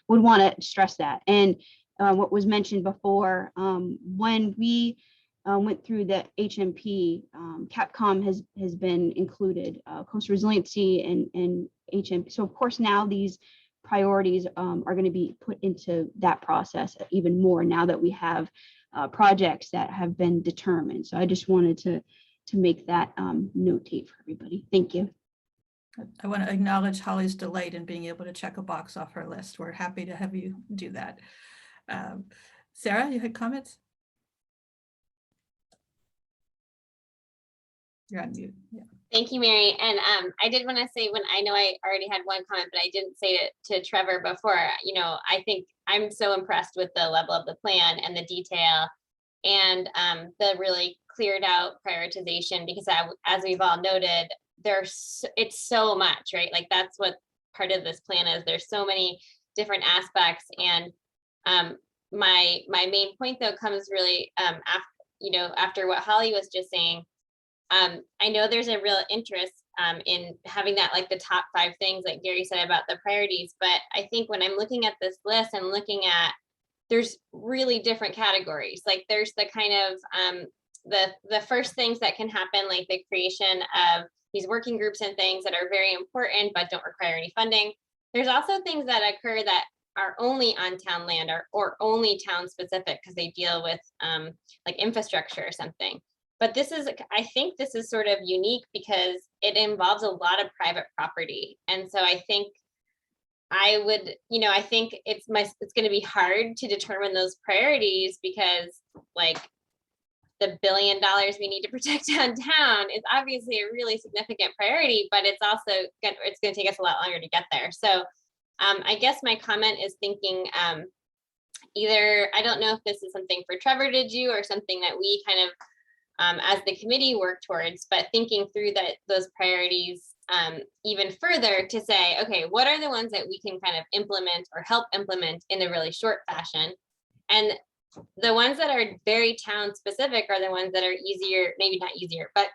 would want to stress that. And what was mentioned before, when we went through the HMP, Capcom has been included, coastal resiliency and HMP. So of course now these priorities are going to be put into that process even more now that we have projects that have been determined. So I just wanted to make that notate for everybody. Thank you. I want to acknowledge Holly's delight in being able to check a box off her list. We're happy to have you do that. Sarah, you had comments? You're on mute. Yeah. Thank you, Mary. And I did want to say, when I know I already had one comment, but I didn't say it to Trevor before, I think I'm so impressed with the level of the plan and the detail and the really cleared out prioritization, because as we've all noted, it's so much, right? Like that's what part of this plan is. There's so many different aspects. And my main point though comes really after what Holly was just saying. I know there's a real interest in having that, like the top 5 things like Gary said about the priorities, but I think when I'm looking at this list and looking at, there's really different categories. Like there's the kind of the first things that can happen, like the creation of these working groups and things that are very important but don't require any funding. There's also things that occur that are only on town land or only town specific because they deal with like infrastructure or something. But I think this is sort of unique because it involves a lot of private property. And so I think I think it's going to be hard to determine those priorities because like the $1 billion we need to protect downtown is obviously a really significant priority, but it's also it's going to take us a lot longer to get there. So I guess my comment is thinking either, I don't know if this is something for Trevor to do or something that we kind of as the committee work towards, but thinking through those priorities even further to say, okay, what are the ones that we can kind of implement or help implement in a really short fashion? And the ones that are very town specific are the ones that are easier, maybe not easier, but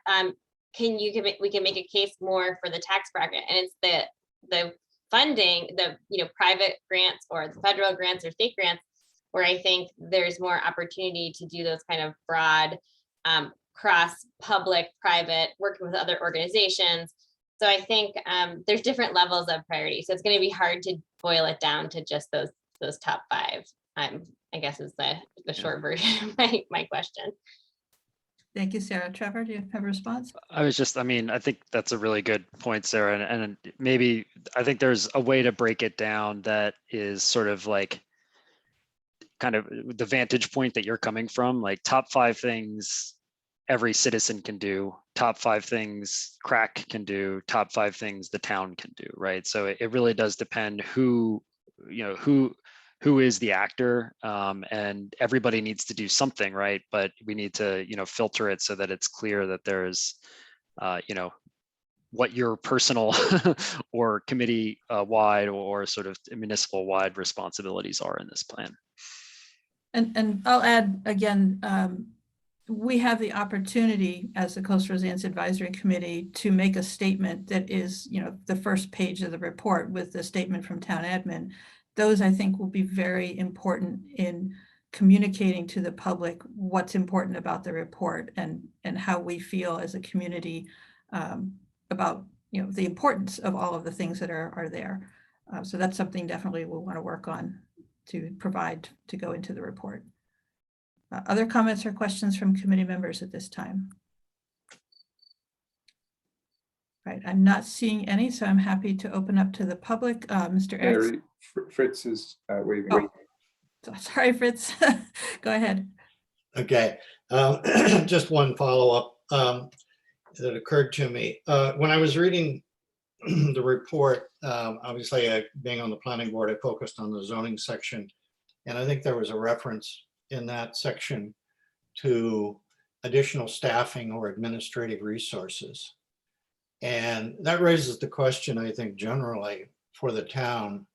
we can make a case more for the tax bracket. And it's the funding, the private grants or the federal grants or state grants, where I think there's more opportunity to do those kind of broad cross public, private, working with other organizations. So I think there's different levels of priority. So it's going to be hard to boil it down to just those top 5. I guess is the short version of my question. Thank you, Sarah. Trevor, do you have a response? I think that's a really good point, Sarah. And maybe I think there's a way to break it down that is sort of like kind of the vantage point that you're coming from, like top 5 things every citizen can do, top 5 things crack can do, top 5 things the town can do, right? So it really does depend who is the actor, and everybody needs to do something, right? But we need to filter it so that it's clear that there's what your personal or committee wide or sort of municipal wide responsibilities are in this plan. And I'll add again, we have the opportunity as the Coastal Resilience Advisory Committee to make a statement that is, the first page of the report with the statement from town admin. Those I think will be very important in communicating to the public what's important about the report and how we feel as a community about the importance of all of the things that are there. So that's something definitely we'll want to work on to provide to go into the report. Other comments or questions from committee members at this time? Right, I'm not seeing any, so I'm happy to open up to the public. Mr. Erickson. Fritz is waving. Oh, sorry, Fritz. Go ahead. Okay, just one follow-up that occurred to me. When I was reading the report, obviously being on the planning board, I focused on the zoning section. And I think there was a reference in that section to additional staffing or administrative resources. And that raises the question, I think, generally for the town.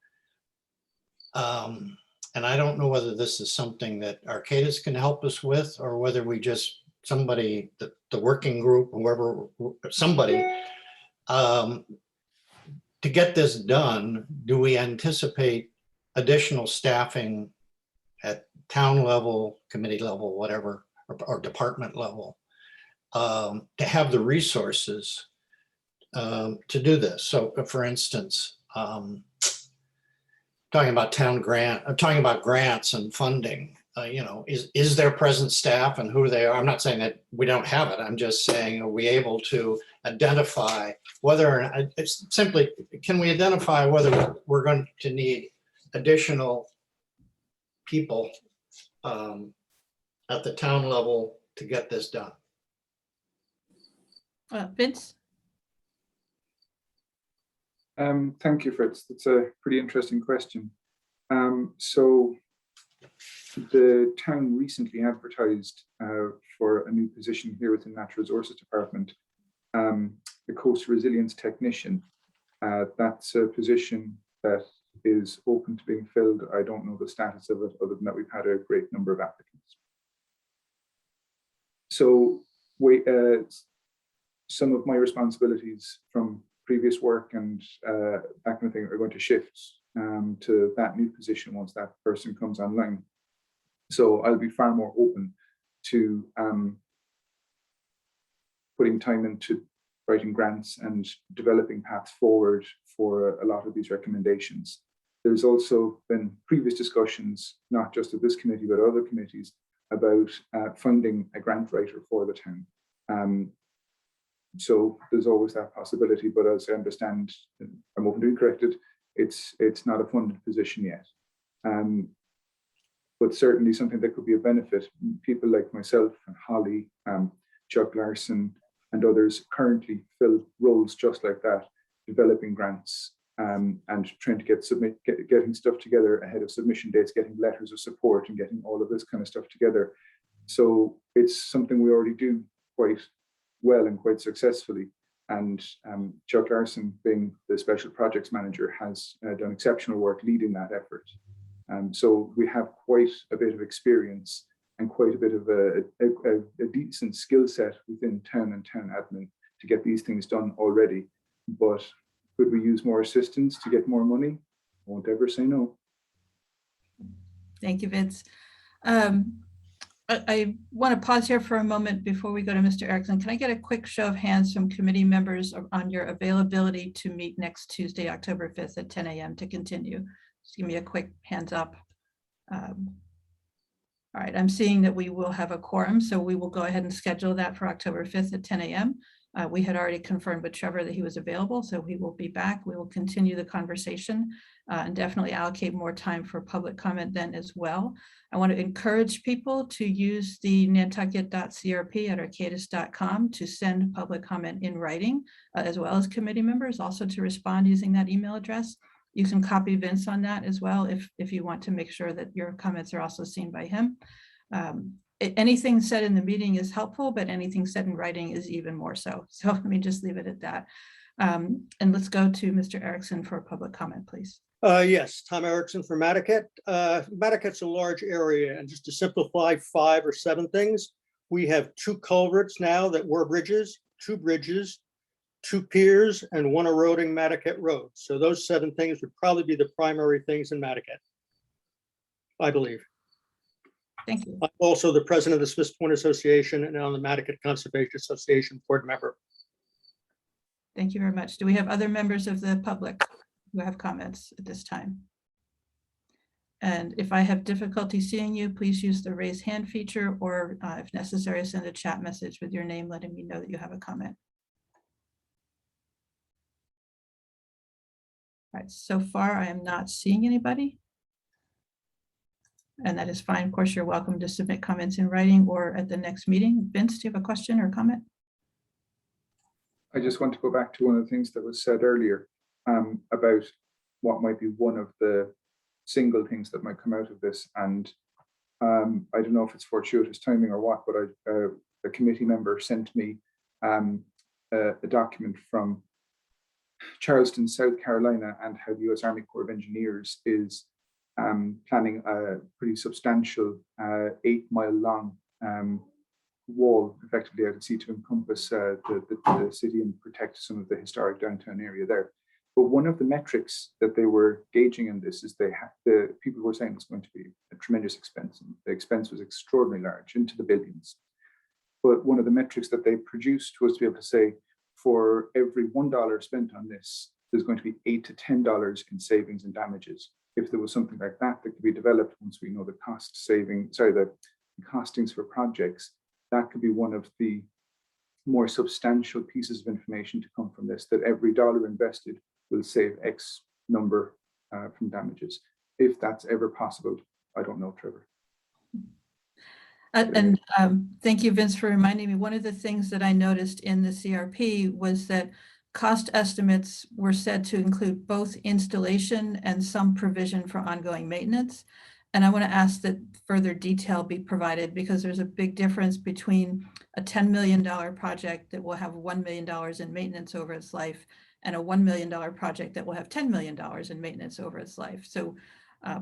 And I don't know whether this is something that Arcadis can help us with, or whether we just, somebody, the working group, whoever, somebody, to get this done, do we anticipate additional staffing at town level, committee level, whatever, or department level, to have the resources to do this? So for instance, talking about talking about grants and funding, is there present staff and who they are? I'm not saying that we don't have it. I'm just saying, are we able to identify whether, it's simply, can we identify whether we're going to need additional people at the town level to get this done? Vince? Thank you, Fritz. That's a pretty interesting question. So the town recently advertised for a new position here within Natural Resources Department, the Coastal Resilience Technician. That's a position that is open to being filled. I don't know the status of it, other than that we've had a great number of applicants. So some of my responsibilities from previous work and that kind of thing are going to shift to that new position once that person comes online. So I'll be far more open to putting time into writing grants and developing paths forward for a lot of these recommendations. There's also been previous discussions, not just of this committee, but other committees, about funding a grant writer for the town. So there's always that possibility, but as I understand, I'm open to be corrected, it's not a funded position yet. But certainly something that could be a benefit. People like myself and Holly, Chuck Larson, and others currently fill roles just like that, developing grants and trying to getting stuff together ahead of submission dates, getting letters of support and getting all of this kind of stuff together. So it's something we already do quite well and quite successfully. And Chuck Larson, being the special projects manager, has done exceptional work leading that effort. So we have quite a bit of experience and quite a bit of a decent skill set within town and town admin to get these things done already. But Could we use more assistance to get more money? Won't ever say no. Thank you, Vince. I want to pause here for a moment before we go to Mr. Erickson. Can I get a quick show of hands from committee members on your availability to meet next Tuesday, October 5th at 10 a.m. to continue? Just give me a quick hands up. All right, I'm seeing that we will have a quorum, so we will go ahead and schedule that for October 5th at 10 a.m. We had already confirmed with Trevor that he was available, so he will be back. We will continue the conversation and definitely allocate more time for public comment then as well. I want to encourage people to use the nantucket.crp@arcadis.com to send public comment in writing, as well as committee members, also to respond using that email address. You can copy Vince on that as well if you want to make sure that your comments are also seen by him. Anything said in the meeting is helpful, but anything said in writing is even more so. So let me just leave it at that. And let's go to Mr. Erickson for public comment, please. Yes, Tom Erickson from Mattocket. Mattocket's a large area, and just to simplify 5 or 7 things, we have 2 culverts now that were bridges, 2 bridges, 2 piers, and 1 eroding Mattocket Road. So those 7 things would probably be the primary things in Mattocket, I believe. Thank you. I'm also the president of the Swiss Point Association and on the Mattocket Conservation Association board member. Thank you very much. Do we have other members of the public who have comments at this time? And if I have difficulty seeing you, please use the raise hand feature, or if necessary, send a chat message with your name letting me know that you have a comment. All right, so far I am not seeing anybody. And that is fine. Of course, you're welcome to submit comments in writing or at the next meeting. Vince, do you have a question or comment? I just want to go back to one of the things that was said earlier about what might be one of the single things that might come out of this. And I don't know if it's fortuitous timing or what, but a committee member sent me a document from Charleston, South Carolina, and how the U.S. Army Corps of Engineers is planning a pretty substantial 8-mile-long wall, effectively out at sea, to encompass the city and protect some of the historic downtown area there. But one of the metrics that they were gauging in this is the people were saying it's going to be a tremendous expense, and the expense was extraordinarily large, into the billions. But one of the metrics that they produced was to be able to say, for every $1 spent on this, there's going to be $8 to $10 in savings and damages. If there was something like that that could be developed once we know the the costings for projects, that could be one of the more substantial pieces of information to come from this, that every dollar invested will save X number from damages. If that's ever possible, I don't know, Trevor. And thank you, Vince, for reminding me. One of the things that I noticed in the CRP was that cost estimates were said to include both installation and some provision for ongoing maintenance. And I want to ask that further detail be provided, because there's a big difference between a $10 million project that will have $1 million in maintenance over its life and a $1 million project that will have $10 million in maintenance over its life. So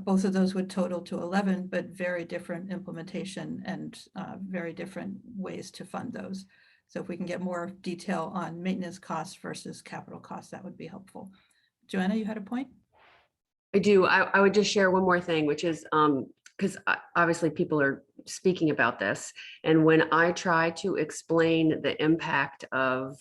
both of those would total to 11, but very different implementation and very different ways to fund those. So if we can get more detail on maintenance costs versus capital costs, that would be helpful. Joanna, you had a point? I do. I would just share one more thing, which is because obviously people are speaking about this. And when I try to explain the impact of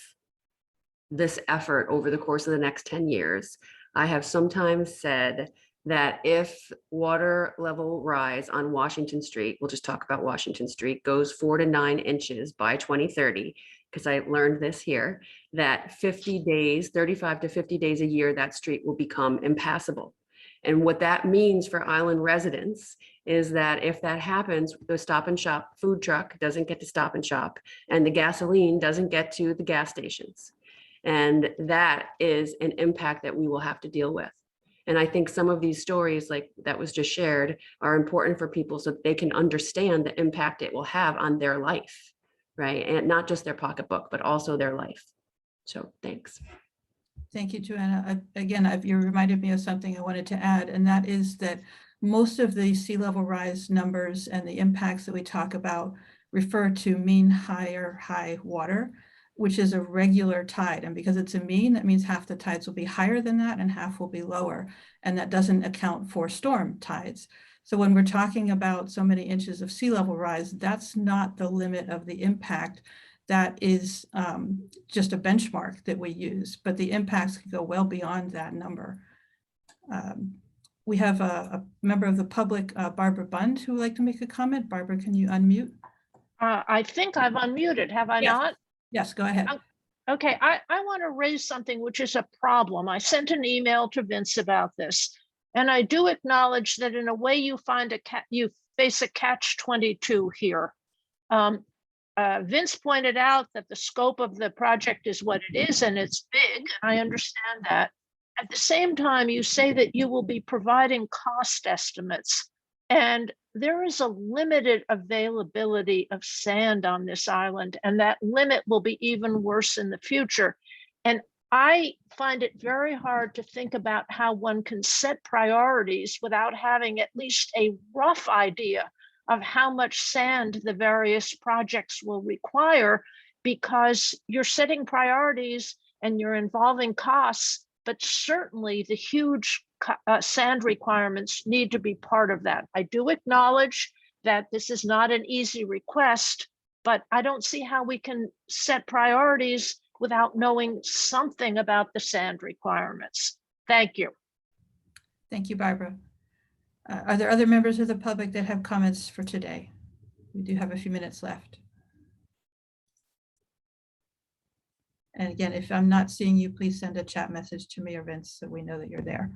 this effort over the course of the next 10 years, I have sometimes said that if water level rise on Washington Street, we'll just talk about Washington Street, goes 4 to 9 inches by 2030, because I learned this here, that 50 days, 35 to 50 days a year, that street will become impassable. And what that means for island residents is that if that happens, the Stop and Shop food truck doesn't get to Stop and Shop, and the gasoline doesn't get to the gas stations. And that is an impact that we will have to deal with. And I think some of these stories like that was just shared are important for people so that they can understand the impact it will have on their life, right? And not just their pocketbook, but also their life. So thanks. Thank you, Joanna. Again, you reminded me of something I wanted to add, and that is that most of the sea level rise numbers and the impacts that we talk about refer to mean high water. which is a regular tide. And because it's a mean, that means half the tides will be higher than that and half will be lower. And that doesn't account for storm tides. So when we're talking about so many inches of sea level rise, that's not the limit of the impact. That is just a benchmark that we use, but the impacts can go well beyond that number. We have a member of the public, Barbara Bund, who would like to make a comment. Barbara, can you unmute? I think I've unmuted, have I Yes. not? Yes, go ahead. Okay, I want to raise something which is a problem. I sent an email to Vince about this, and I do acknowledge that in a way you face a catch-22 here. Vince pointed out that the scope of the project is what it is, and it's big. I understand that. At the same time, you say that you will be providing cost estimates, and there is a limited availability of sand on this island, and that limit will be even worse in the future. And I find it very hard to think about how one can set priorities without having at least a rough idea of how much sand the various projects will require, because you're setting priorities and you're involving costs, but certainly the huge sand requirements need to be part of that. I do acknowledge that this is not an easy request, but I don't see how we can set priorities without knowing something about the sand requirements. Thank you. Thank you, Barbara. Are there other members of the public that have comments for today? We do have a few minutes left. And again, if I'm not seeing you, please send a chat message to me or Vince so we know that you're there.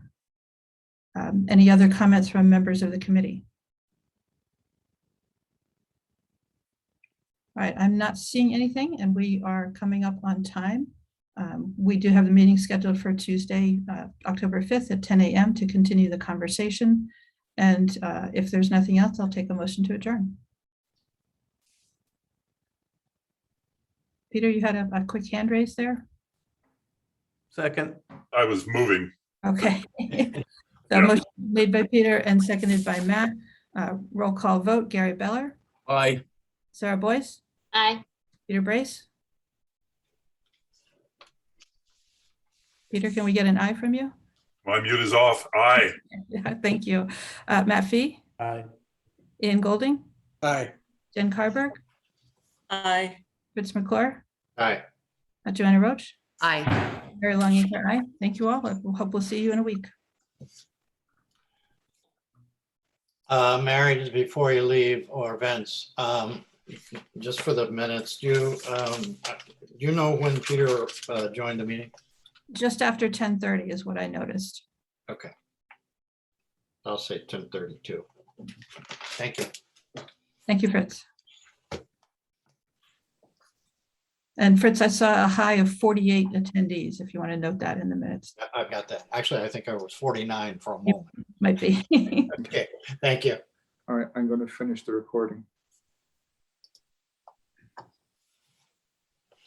Any other comments from members of the committee? All right, I'm not seeing anything and we are coming up on time. We do have the meeting scheduled for Tuesday, October 5th at 10 a.m. to continue the conversation. And if there's nothing else, I'll take a motion to adjourn. Peter, you had a quick hand raise there? Second. I was moving. Okay. The Yeah. motion made by Peter and seconded by Matt. Roll call vote, Gary Beller, Aye. Sarah Boyce, Aye. Peter Brace. Peter, can we get an aye from you? My mute is off. Aye. Yeah, thank you. Matt Fee, Aye. Ian Golding, Aye. Jen Carberg, Aye. Fritz McClure, Aye. Joanna Roach, Aye. Mary Longacre, aye. Thank you all. I hope we'll see you in a week. Mary, just before you leave, or Vince, just for the minutes, do you know when Peter joined the meeting? Just after 10:30 is what I noticed. Okay. I'll say 10:32. Thank you. Thank you, Fritz. And Fritz, I saw a high of 48 attendees, if you want to note that in the minutes. I've got that. Actually, I think I was 49 for a moment. Might be. Okay, thank you. All right, I'm going to finish the recording.